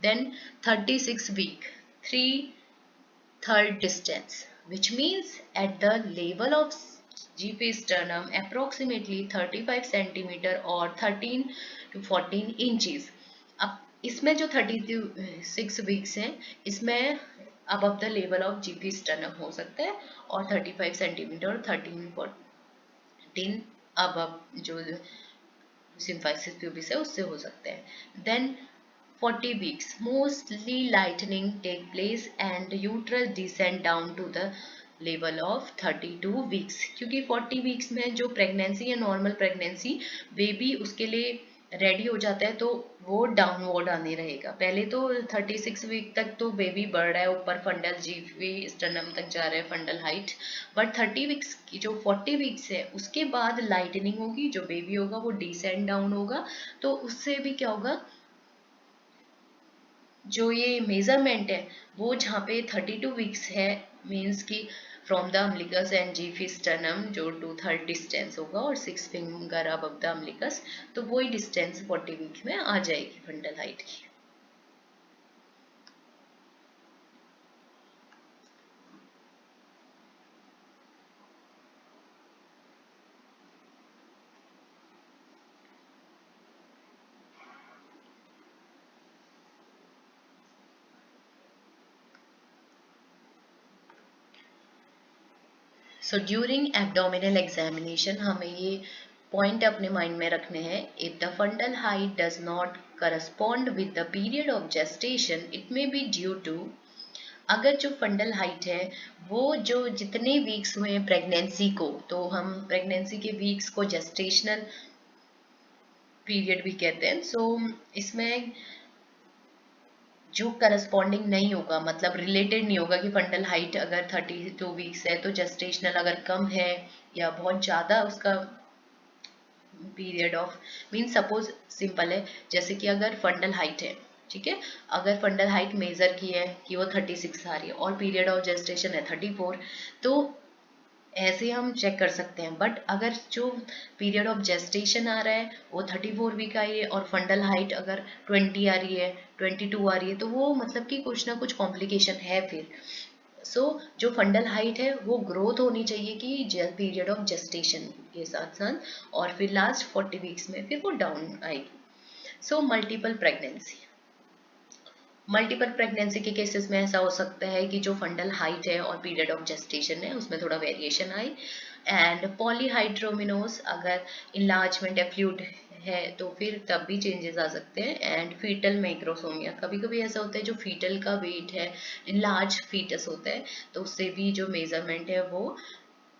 Then 36 week 3/3 distance, which means at the level of GP sternum approximately 35 centimeter और 13 to 14 inches। अब इसमें जो 36 वीक्स हैं इसमें above the level of GP sternum हो सकता है और 35 सेंटीमीटर और 13 above जो सिम्फाइसिस प्यूबिस है उससे हो सकते हैं। Then 40 weeks mostly lightening take place and uterus descend down to the level of 32 weeks, क्योंकि 40 weeks में जो प्रेगनेंसी है नॉर्मल प्रेगनेंसी बेबी उसके लिए रेडी हो जाता है तो वो डाउनवर्ड आने रहेगा। पहले तो 36 वीक तक तो बेबी बढ़ रहा है ऊपर, फंडल जीवी स्टर्नम तक जा रहा है फंडल हाइट, बट 30 वीक्स की जो 40 वीक्स है उसके बाद लाइटनिंग होगी, जो बेबी होगा वो डिसेंड डाउन होगा। तो उससे भी क्या होगा, जो ये मेजरमेंट है वो जहाँ पे 32 वीक्स है मीन्स कि from the umbilicus and xiphisternum जो 2/3 डिस्टेंस होगा और 6 फिंगर अबव द अम्बिलिकस, तो वही डिस्टेंस 40 वीक में आ जाएगी फंडल हाइट की। सो ड्यूरिंग एब्डोमिनल एग्जामिनेशन हमें ये पॉइंट अपने माइंड में रखने हैं। If the fundal height does not correspond with the period of gestation it may be due to, अगर जो फंडल हाइट है वो जो जितने वीक्स हुए हैं प्रेगनेंसी को, तो हम प्रेगनेंसी के वीक्स को जेस्टेशनल पीरियड भी कहते हैं। सो इसमें जो करस्पॉन्डिंग नहीं होगा, मतलब रिलेटेड नहीं होगा कि फंडल हाइट अगर 32 वीक्स है तो जेस्टेशनल अगर कम है या बहुत ज़्यादा उसका period of mean, suppose simple है जैसे कि अगर फंडल हाइट है, ठीक है, अगर फंडल हाइट मेजर की है कि वो 36 आ रही है और पीरियड ऑफ जेस्टेशन है 34, तो ऐसे हम चेक कर सकते हैं। बट अगर जो पीरियड ऑफ जेस्टेशन आ रहा है वो 34 वीक आ रही है और फंडल हाइट अगर 20 आ रही है, 22 आ रही है, तो वो मतलब कि कुछ ना कुछ कॉम्प्लिकेशन है फिर। सो जो फंडल हाइट है वो ग्रोथ होनी चाहिए कि पीरियड ऑफ जेस्टेशन के साथ साथ, और फिर लास्ट 40 वीक्स में फिर वो डाउन आएगी। सो मल्टीपल प्रेगनेंसी के केसेस में ऐसा हो सकता है कि जो फंडल हाइट है और पीरियड ऑफ जेस्टेशन है उसमें थोड़ा वेरिएशन आए। एंड पॉलीहाइड्रोमिनोस अगर इनलार्जमेंट या फ्लूइड है तो फिर तब भी चेंजेस आ सकते हैं। एंड फीटल मैक्रोसोमिया, कभी कभी ऐसा होता है जो फीटल का वेट है, लार्ज फीटस होता है तो उससे भी जो मेजरमेंट है वो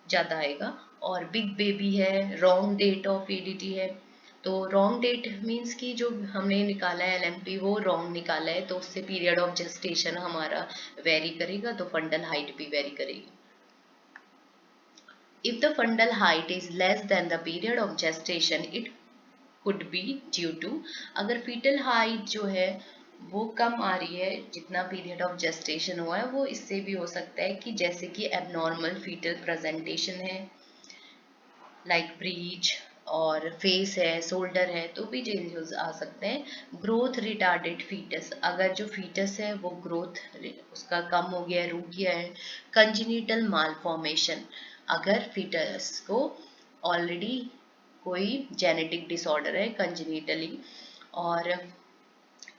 ज़्यादा आएगा। और बिग बेबी है, रॉन्ग डेट ऑफ ईडीटी है, तो रॉन्ग डेट मीन्स कि जो हमने निकाला है एलएमपी वो रॉन्ग निकाला है तो उससे पीरियड ऑफ जेस्टेशन हमारा वेरी करेगा, तो फंडल हाइट भी वेरी करेगी। If the fundal height is less than the period of gestation, it could be due to, अगर fetal height जो है वो कम आ रही है जितना पीरियड ऑफ जेस्टेशन हुआ है, वो इससे भी हो सकता है कि जैसे कि एबनॉर्मल फीटल प्रेजेंटेशन है लाइक ब्रीच और फेस है, शोल्डर है, तो भी चेंजेस आ सकते हैं। ग्रोथ रिटार्डेड फीटस, अगर जो फीटस है वो ग्रोथ उसका कम हो गया है, रुक गया है। कंजेनिटल मालफॉर्मेशन, अगर फीटस को ऑलरेडी कोई जेनेटिक डिसऑर्डर है कंजेनिटली। और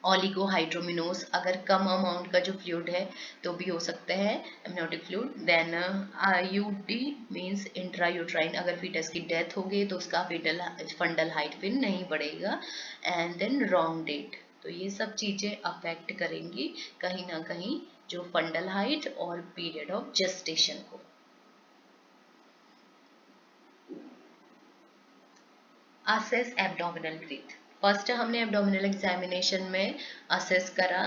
ओलिगोहाइड्रोमिनोस, अगर कम अमाउंट का जो फ्लूइड है तो भी हो सकता है amniotic fluid. Then IUD means intrauterine, अगर फीटस की डेथ हो गई तो उसका फंडल हाइट फिर नहीं बढ़ेगा। एंड देन रॉन्ग डेट, तो ये सब चीजें अफेक्ट करेंगी कहीं ना कहीं जो फंडल हाइट और पीरियड ऑफ जेस्टेशन को। Assess abdominal breath. फर्स्ट हमने एब्डोमिनल एग्जामिनेशन में असेस करा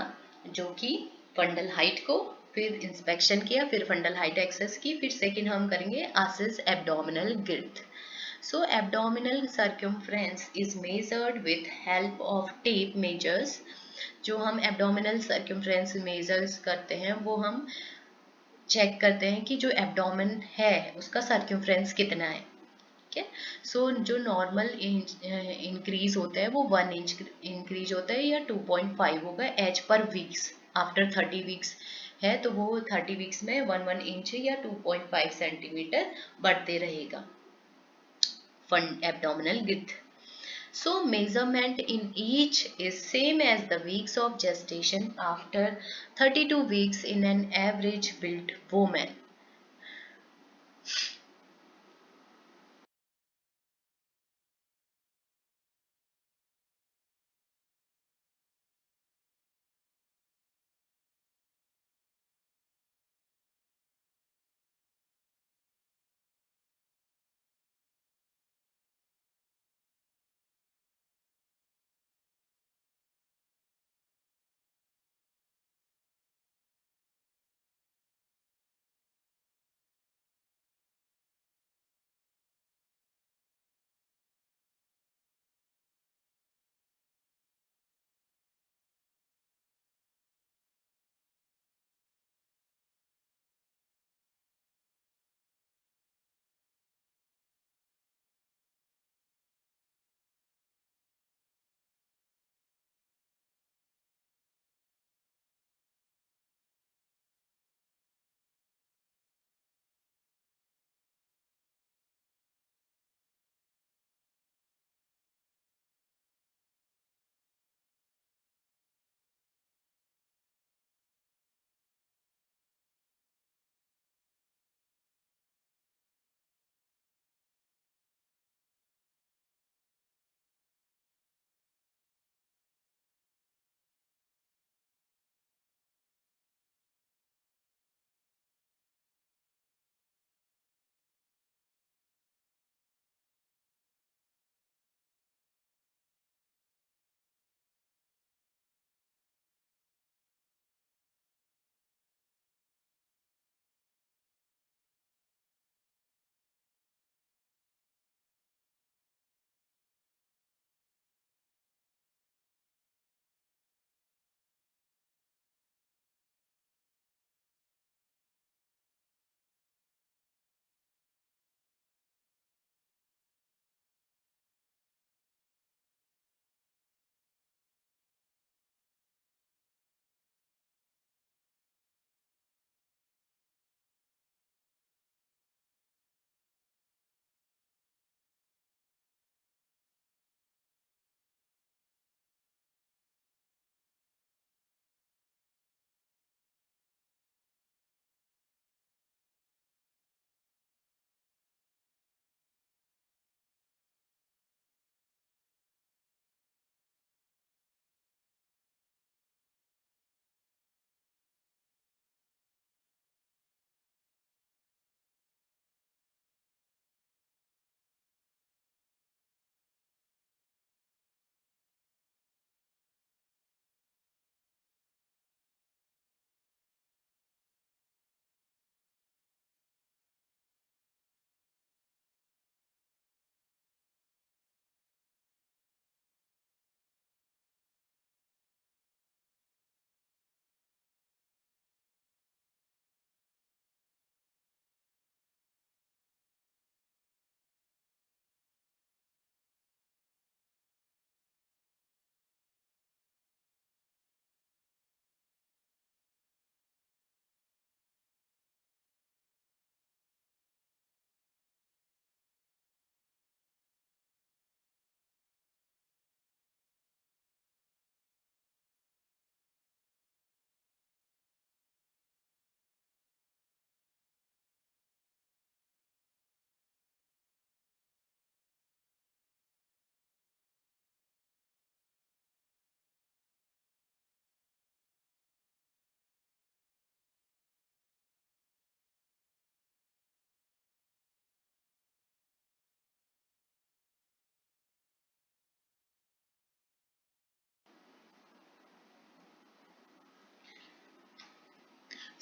जो कि फंडल हाइट को, फिर इंस्पेक्शन किया, फिर फंडल हाइट एक्सेस की, फिर सेकंड हम करेंगे assess abdominal girth. So abdominal circumference is measured with help of tape measures। जो हम abdominal circumference measures करते हैं वो हम चेक करते हैं कि जो एब्डोमेन है उसका सर्क्यूम्फ्रेंस कितना है। ठीक है, सो जो नॉर्मल इंक्रीज होता है वो 1 इंच इंक्रीज होता है या 2.5 होगा as per weeks. After 30 weeks है तो वो 30 वीक्स में 1 इंच या 2.5 सेंटीमीटर बढ़ते रहेगा abdominal width। So measurement in each is same as the weeks of gestation after 32 weeks in an average built woman।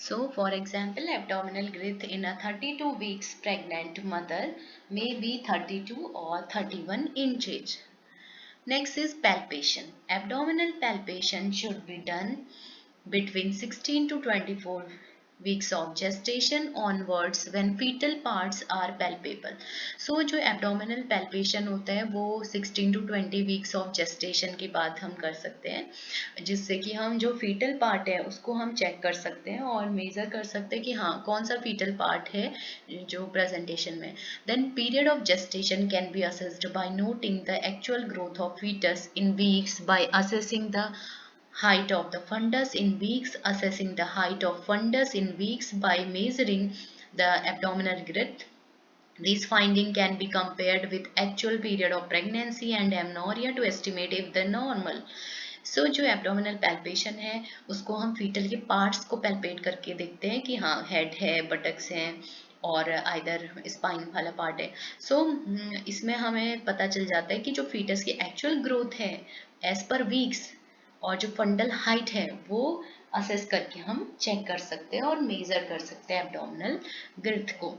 So for example, abdominal girth in a 32 weeks pregnant mother may be 32 or 31 inches. Next is palpation. Abdominal palpation should be done between 16 to 24 weeks of gestation onwards when fetal parts are palpable. So जो abdominal palpation होता है वो 16 to 20 weeks of gestation के बाद हम कर सकते हैं, जिससे कि हम जो fetal part है उसको हम चेक कर सकते हैं और मेजर कर सकते हैं कि हाँ कौन सा fetal part है जो presentation में. Then period of gestation can be assessed by noting the actual growth of fetus in weeks by assessing the height of the fundus in weeks, assessing the height of fundus in weeks by measuring the abdominal girth. These findings can be compared with actual period of pregnancy and amenorrhea to estimate if the normal. So जो abdominal palpation है उसको हम fetal के parts को palpate करके देखते हैं कि हाँ head है, buttocks हैं और आइदर स्पाइन वाला पार्ट है. सो इसमें हमें पता चल जाता है कि जो फीटस की एक्चुअल ग्रोथ है एज पर वीक्स और जो फंडल हाइट है वो असेस करके हम चेक कर सकते हैं और मेजर कर सकते हैं एब्डोमिनल गर्थ को.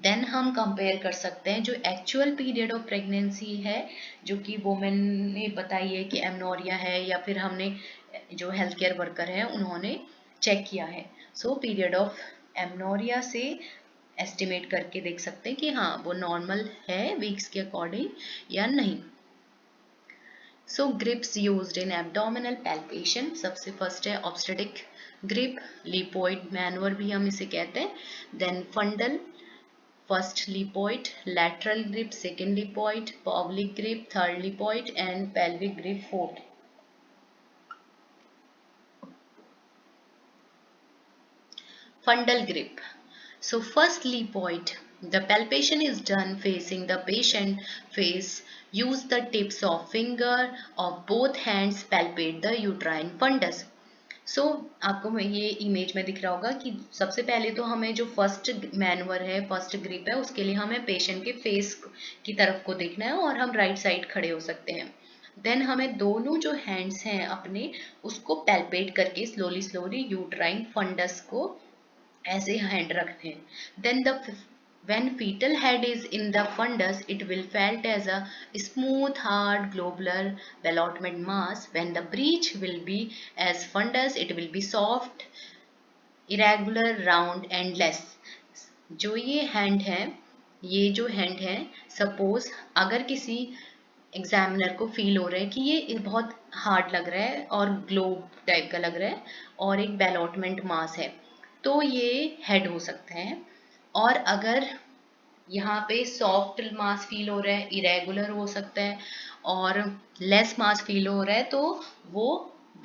देन हम कंपेयर कर सकते हैं जो एक्चुअल पीरियड ऑफ प्रेगनेंसी है जो कि वोमेन ने बताई है कि एमनोरिया है या फिर हमने जो हेल्थ केयर वर्कर है उन्होंने चेक किया है. सो पीरियड ऑफ एमनोरिया से एस्टिमेट करके देख सकते हैं कि हाँ वो नॉर्मल है वीक्स के अकॉर्डिंग या नहीं. So grips used in abdominal palpation. सबसे फर्स्ट है ऑब्स्टेटिक ग्रिप, लिपोइड मैनवर भी हम इसे कहते हैं. Then fundal first Leopold, lateral grip second lipoid, pelvic grip third lipoid and pelvic grip fourth. Fundal grip. So first lipoid, the palpation is done facing the patient face. Use the tips of finger of both hands palpate the uterine fundus. सो आपको ये image में दिख रहा होगा कि सबसे पहले तो हमें जो फर्स्ट मैनवर है फर्स्ट ग्रिप है उसके लिए हमें पेशेंट के फेस की तरफ को देखना है और हम राइट साइड खड़े हो सकते हैं. देन हमें दोनों जो हैंड्स हैं अपने उसको पैल्पेट करके स्लोली स्लोली यूट्राइन फंडस को ऐसे हैंड रखते हैं. Then the when fetal head is in the fundus, it will felt as a smooth, hard, globular ballotment mass. When the breech will be as fundus, it will be soft, irregular, round and less. जो ये hand है ये जो hand है suppose अगर किसी examiner को feel हो रहा है कि ये बहुत हार्ड लग रहा है और ग्लोब टाइप का लग रहा है और एक बैलॉटमेंट मास है तो ये हेड हो सकता है. और अगर यहाँ पे सॉफ्ट मास फील हो रहा है इरेगुलर हो सकता है और लेस मास फील हो रहा है तो वो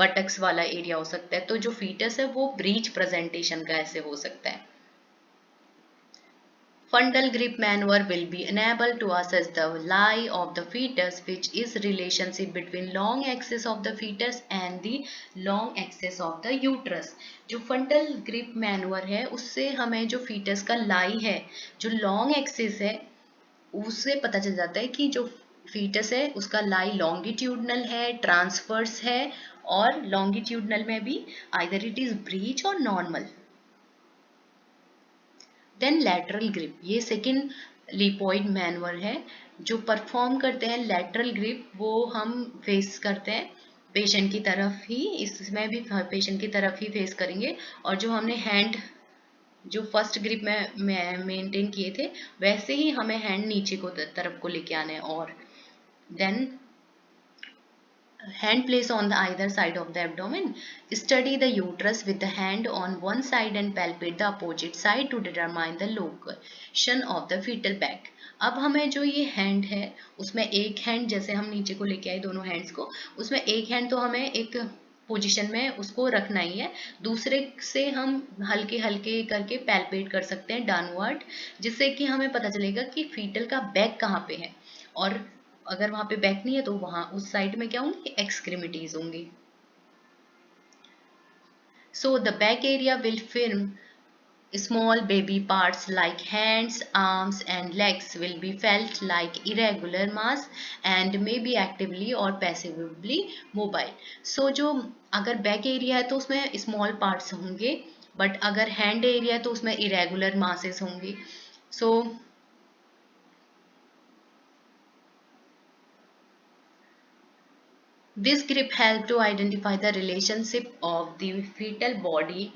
बटक्स वाला एरिया हो सकता है. तो जो फीटस है वो ब्रीच प्रेजेंटेशन का ऐसे हो सकता है. Fundal grip maneuver will be enabled to assess the lie of the fetus, which is relationship between long axis of the fetus and the long axis of the uterus. जो fundal grip maneuver है उससे हमें जो fetus का lie है जो long axis है उससे पता चल जाता है कि जो fetus है उसका lie longitudinal है transverse है और longitudinal में भी either it is breech or normal. Then lateral grip, ये सेकेंड लिपोइड मैनवर है जो परफॉर्म करते हैं लैटरल ग्रिप. वो हम फेस करते हैं पेशेंट की तरफ ही, इसमें भी पेशेंट की तरफ ही फेस करेंगे और जो हमने हैंड जो फर्स्ट ग्रिप में मेंटेन किए थे वैसे ही हमें हैंड नीचे को तरफ को लेके आना है. और then hand placed on the either side of the abdomen. Study the uterus with the hand on one side and palpate the opposite side to determine the location of the fetal bag. अब हमें जो ये hand है उसमें एक hand जैसे हम नीचे को लेके आए दोनों हैंड्स को उसमें एक हैंड तो हमें एक पोजीशन में उसको रखना ही है, दूसरे से हम हल्के हल्के करके पैल्पेट कर सकते हैं डाउनवर्ड जिससे कि हमें पता चलेगा कि फीटल का बैक कहाँ पे है. और अगर वहां पे बैक नहीं है तो वहां उस साइड में क्या होंगी एक्सक्रीमिटीज होंगी. So the back area will film small baby parts like hands, arms and legs will be felt like irregular mass and may be actively or passively mobile. So जो अगर बैक एरिया है तो उसमें small parts होंगे but अगर hand area तो उसमें irregular masses होंगी. सो this grip help to identify the relationship of the fetal body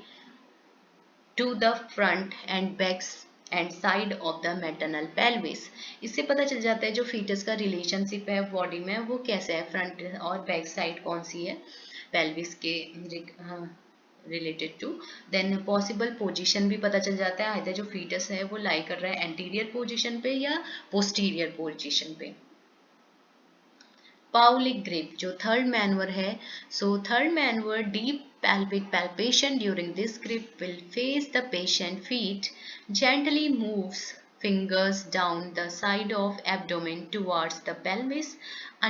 to the front and back and side of the maternal pelvis. इससे पता चल जाता है जो फीटस का रिलेशनशिप है बॉडी में वो कैसे है, फ्रंट और बैक साइड कौन सी है पेल्विस के related to. Then possible position भी पता चल जाता है, आइदर जो फीटस है वो लाई कर रहा है एंटीरियर पोजीशन पे या पोस्टीरियर पोजीशन पे. Paulic grip जो थर्ड मैनवर है. So third manoeuvre deep pelvic palpation. During this grip will face the patient feet, gently moves fingers down the side of abdomen towards the pelvis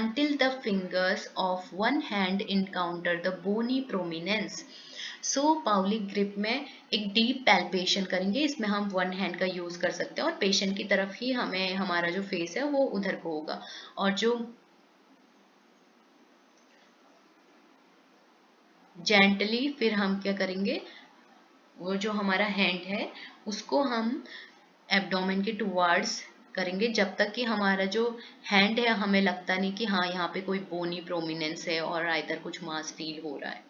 until the fingers of one hand encounter the bony prominence. So Pawlik grip में एक deep palpation करेंगे, इसमें हम one hand का use कर सकते हैं और पेशेंट की तरफ ही हमें हमारा जो फेस है वो उधर को होगा. और जो जेंटली फिर हम क्या करेंगे, वो जो हमारा हैंड है उसको हम एब्डोमेन के टुवर्ड्स करेंगे जब तक कि हमारा जो हैंड है हमें लगता नहीं कि हाँ यहाँ पे कोई बोनी प्रोमिनेंस है और इधर कुछ मास फील हो रहा है.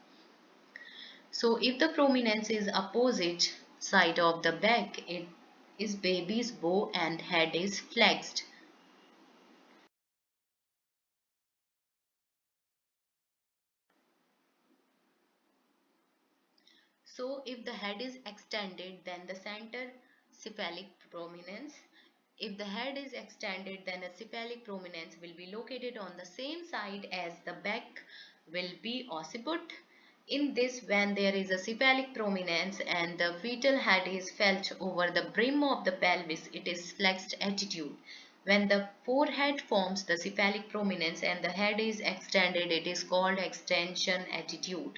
So if the prominence is opposite side of the back, it is babies bow and head is flexed. So if the head is extended, then the center cephalic prominence. If the head is extended, then a cephalic prominence will be located on the same side as the back will be occiput. In this, when there is a cephalic prominence and the fetal head is felt over the brim of the pelvis, it is flexed attitude. When the forehead forms the cephalic prominence and the head is extended, it is called extension attitude.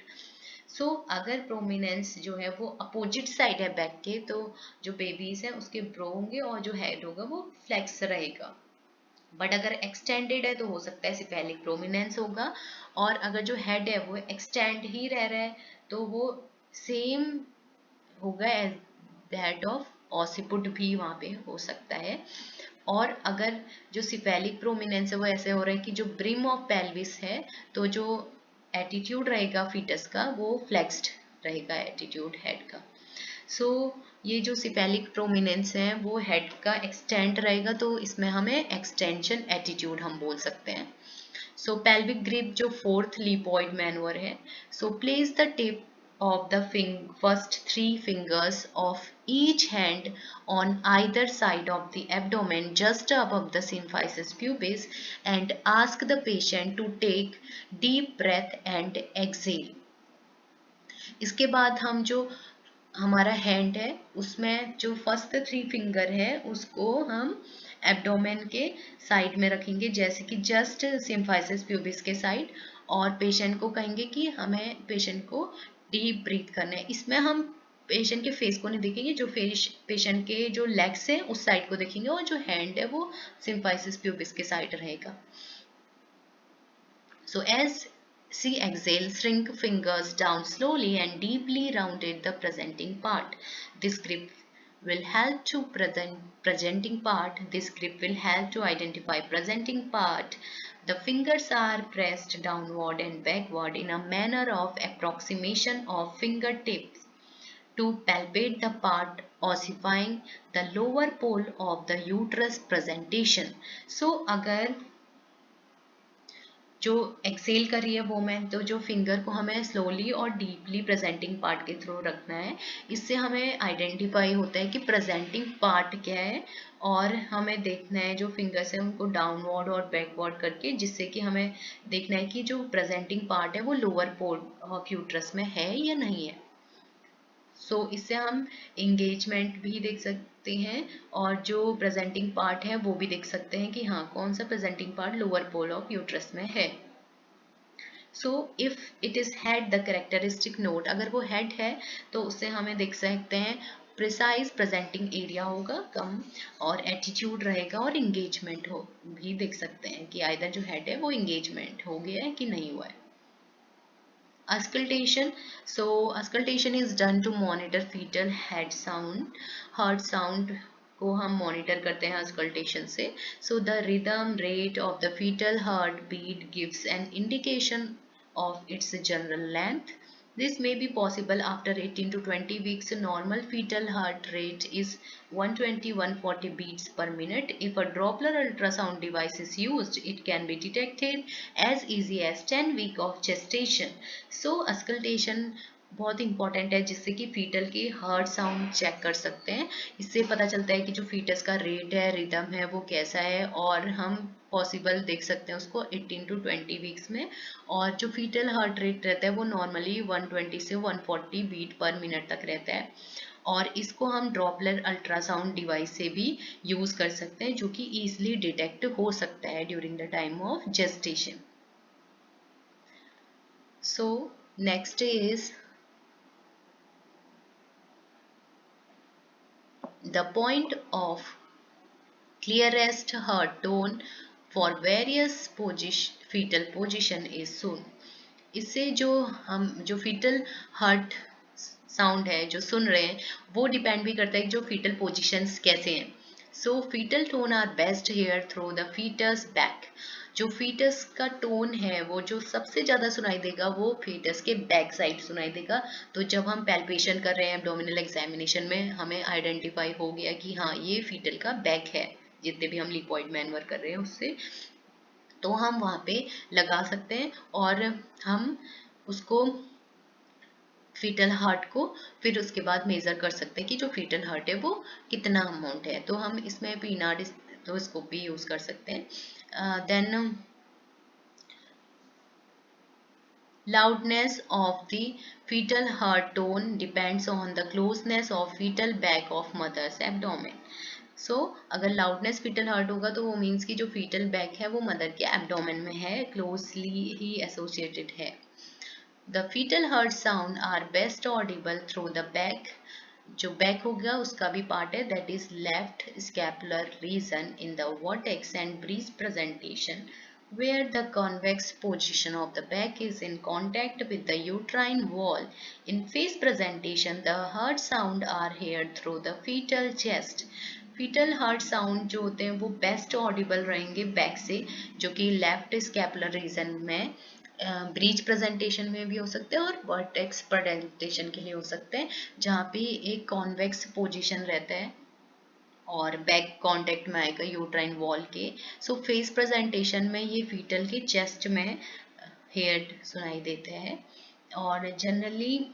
सो अगर prominence जो है वो opposite side है back के, तो जो babies है उसके ब्रो होंगे और जो हेड होगा वो फ्लेक्स रहेगा. बट अगर एक्सटेंडेड है तो हो सकता है सिफेलिक प्रोमिनेंस होगा, और अगर जो हेड है वो एक्सटेंड ही रह रहा है तो वो सेम होगा एज दैट ऑफ ऑसिपुट भी वहाँ पे हो सकता है. और अगर जो सिफेलिक प्रोमिनेंस है वो ऐसे हो रहा है कि जो ब्रिम ऑफ पेल्विस है तो जो एटीट्यूड रहेगा फीटस का वो फ्लेक्स्ड रहेगा एटीट्यूड हेड का. सो ये जो सिफेलिक प्रोमिनेंस है वो हेड का एक्सटेंड रहेगा तो इसमें हमें एक्सटेंशन एटीट्यूड हम बोल सकते हैं. सो पेल्विक ग्रिप जो फोर्थ लिपोइड मैनवर है. So place the tip of the first three fingers of each hand on either side of the abdomen just above the symphysis pubis and ask the patient to take deep breath and exhale. इसके बाद हम जो हमारा hand है उसमें जो first three finger है उसको हम एब्डोमेन के साइड में रखेंगे, जैसे कि जस्ट सिम्फाइसिस प्यूबिस के साइड, और पेशेंट को कहेंगे कि हमें पेशेंट को डीप ब्रीथ करना है. इसमें हम पेशेंट के फेस को नहीं देखेंगे, जो फेस पेशेंट के जो लेग्स हैं उस साइड को देखेंगे और जो हैंड है वो सिम्फाइसिस प्यूबिस के साइड रहेगा. So as she exhale, shrink fingers down slowly and deeply rounded the presenting part. This grip will help to presenting part. This grip will help to identify presenting part. The fingers are pressed downward and backward in a manner of approximation of fingertips to palpate the part occupying the lower pole of the uterus presentation. So अगर जो Excel कर रही है women, तो जो finger को हमें slowly और डीपली प्रेजेंटिंग पार्ट के थ्रू रखना है. इससे हमें आइडेंटिफाई होता है कि प्रेजेंटिंग पार्ट क्या है, और हमें देखना है जो फिंगर्स है उनको डाउनवर्ड और बैकवर्ड करके, जिससे कि हमें देखना है कि जो प्रेजेंटिंग पार्ट है वो लोअर पोर्ट ऑफ यूट्रस में है या नहीं है. सो इससे हम इंगेजमेंट भी देख सकते हैं और जो प्रेजेंटिंग पार्ट है वो भी देख सकते हैं कि हाँ कौन सा presenting part lower pole of uterus में है. So if it is head the characteristic note, अगर वो हेड है तो उससे हमें देख सकते हैं प्रिसाइज प्रेजेंटिंग एरिया होगा कम, और एटीट्यूड रहेगा, और इंगेजमेंट हो भी देख सकते हैं कि आइदर जो हेड है वो इंगेजमेंट हो गया है कि नहीं हुआ है. Auscultation. So auscultation is done to monitor fetal head sound, heart sound को हम मॉनिटर करते हैं auscultation से. So the rhythm rate of the fetal heartbeat gives an indication of its general length. This may be possible after 18 to 20 weeks. Normal fetal heart rate is 120-140 beats per minute. If a Doppler ultrasound device is used, it can be detected as easy as 10 weeks of gestation. So, auscultation बहुत important है जिससे कि fetal की heart sound check कर सकते हैं. इससे पता चलता है कि जो फीटस का रेट है, रिदम है, वो कैसा है, और हम पॉसिबल देख सकते हैं उसको 18 टू 20 वीक्स में. और जो फीटल हार्ट रेट रहता है वो नॉर्मली 120 से 140 बीट पर मिनट तक रहता है. और इसको हम ड्रॉपलर अल्ट्रासाउंड डिवाइस से भी यूज कर सकते हैं जो कि इजिली डिटेक्ट हो सकता है during the time of gestation. So next is the point of clearest heart tone for various fetal position is soon. इससे जो हम जो fetal heart साउंड है जो सुन रहे हैं वो डिपेंड भी करता है कि जो fetal positions कैसे हैं. So fetal tone are best heard through the fetus back. जो फीटस का टोन है वो जो सबसे ज्यादा सुनाई देगा वो फीटस के बैक साइड सुनाई देगा. तो जब हम पैल्पेशन कर रहे हैं एब्डोमिनल एग्जामिनेशन में हमें आइडेंटिफाई हो गया कि हाँ ये फीटल का बैक है, जितने भी हम लिक्विड मैनवर कर रहे हैं उससे, तो हम वहाँ पे लगा सकते हैं और हम उसको फीटल हार्ट को फिर उसके बाद मेजर कर सकते हैं कि जो फीटल हार्ट है वो कितना अमाउंट है. तो हम इसमें पीनाड तो इसको भी यूज कर सकते हैं. Then loudness of the fetal heart tone depends on the closeness of fetal back of mother's abdomen. So अगर loudness fetal heart होगा तो वो means कि जो fetal back है वो mother के abdomen में है, closely ही associated है. The fetal heart sound are best audible through the back. जो बैक होगा उसका भी पार्ट है, that is left scapular region in the vertex and breech presentation where the convex position of the back is in contact with the uterine wall. In face presentation, the heart sound are heard through the fetal chest. fetal heart sound जो होते हैं वो best Audible रहेंगे back से, जो कि left scapular reason में, breech presentation में भी हो सकते हैं और वर्टेक्स प्रेजेंटेशन के लिए हो सकते हैं, जहाँ पे एक कॉन्वेक्स पोजीशन रहता है और बैक कांटेक्ट में आएगा यूट्राइन वॉल के. सो फेस प्रेजेंटेशन में ये फीटल के चेस्ट में हेड सुनाई देते हैं. और जनरली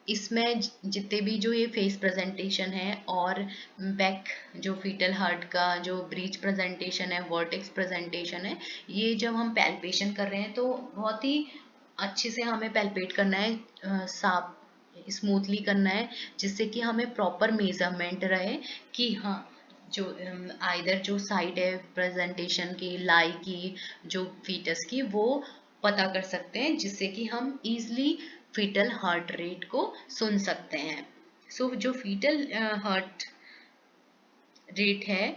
इसमें जितने भी जो ये फेस प्रेजेंटेशन है और बैक जो फीटल हार्ट का जो ब्रीच प्रेजेंटेशन है, वर्टेक्स प्रेजेंटेशन है, ये जब हम पैल्पेशन कर रहे हैं तो बहुत ही अच्छे से हमें पैल्पेट करना है, साफ स्मूथली करना है, जिससे कि हमें प्रॉपर मेजरमेंट रहे कि हाँ जो आइदर जो साइड है प्रेजेंटेशन की, लाई की, जो फीटस की, वो पता कर सकते हैं, जिससे कि हम इजली फीटल हार्ट रेट को सुन सकते हैं. सो जो फीटल हार्ट रेट है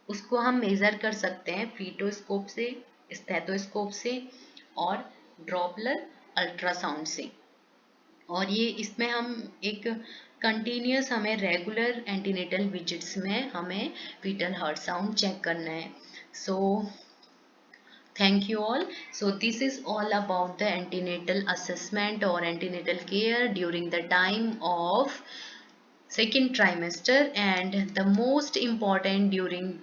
उसको हम मेजर कर सकते हैं फीटोस्कोप से, स्टेथोस्कोप से और ड्रॉपलर अल्ट्रासाउंड से. और ये इसमें हम एक कंटिन्यूस हमें रेगुलर एंटीनेटल विजिट्स में हमें फीटल हार्ट साउंड चेक करना है. सो thank you all. So this is all about the antenatal assessment or antenatal care during the time of second trimester, and the most important during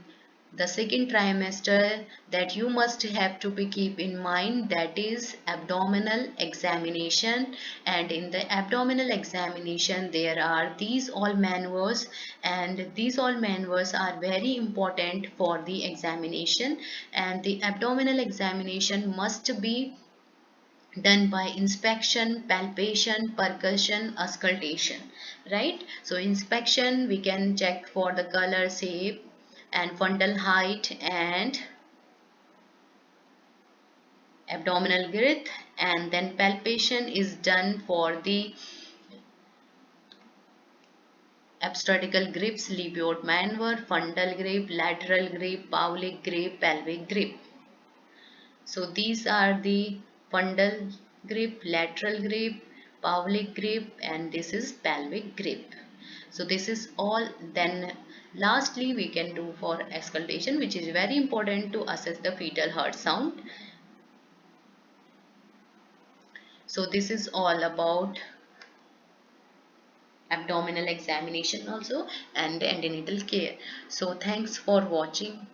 the second trimester that you must have to be keep in mind, that is abdominal examination. And in the abdominal examination there are these all maneuvers, and these all maneuvers are very important for the examination, and the abdominal examination must be done by inspection, palpation, percussion, auscultation, right? So inspection, we can check for the color, shape, and fundal height and abdominal girth, and then palpation is done for the obstetrical grips, Liebowitz maneuver, fundal grip, lateral grip, Pavlik grip, pelvic grip. So these are the fundal grip, lateral grip, Pavlik grip, and this is pelvic grip. So this is all. Then lastly we can do for auscultation, which is very important to assess the fetal heart sound. So this is all about abdominal examination also and antenatal care. So thanks for watching.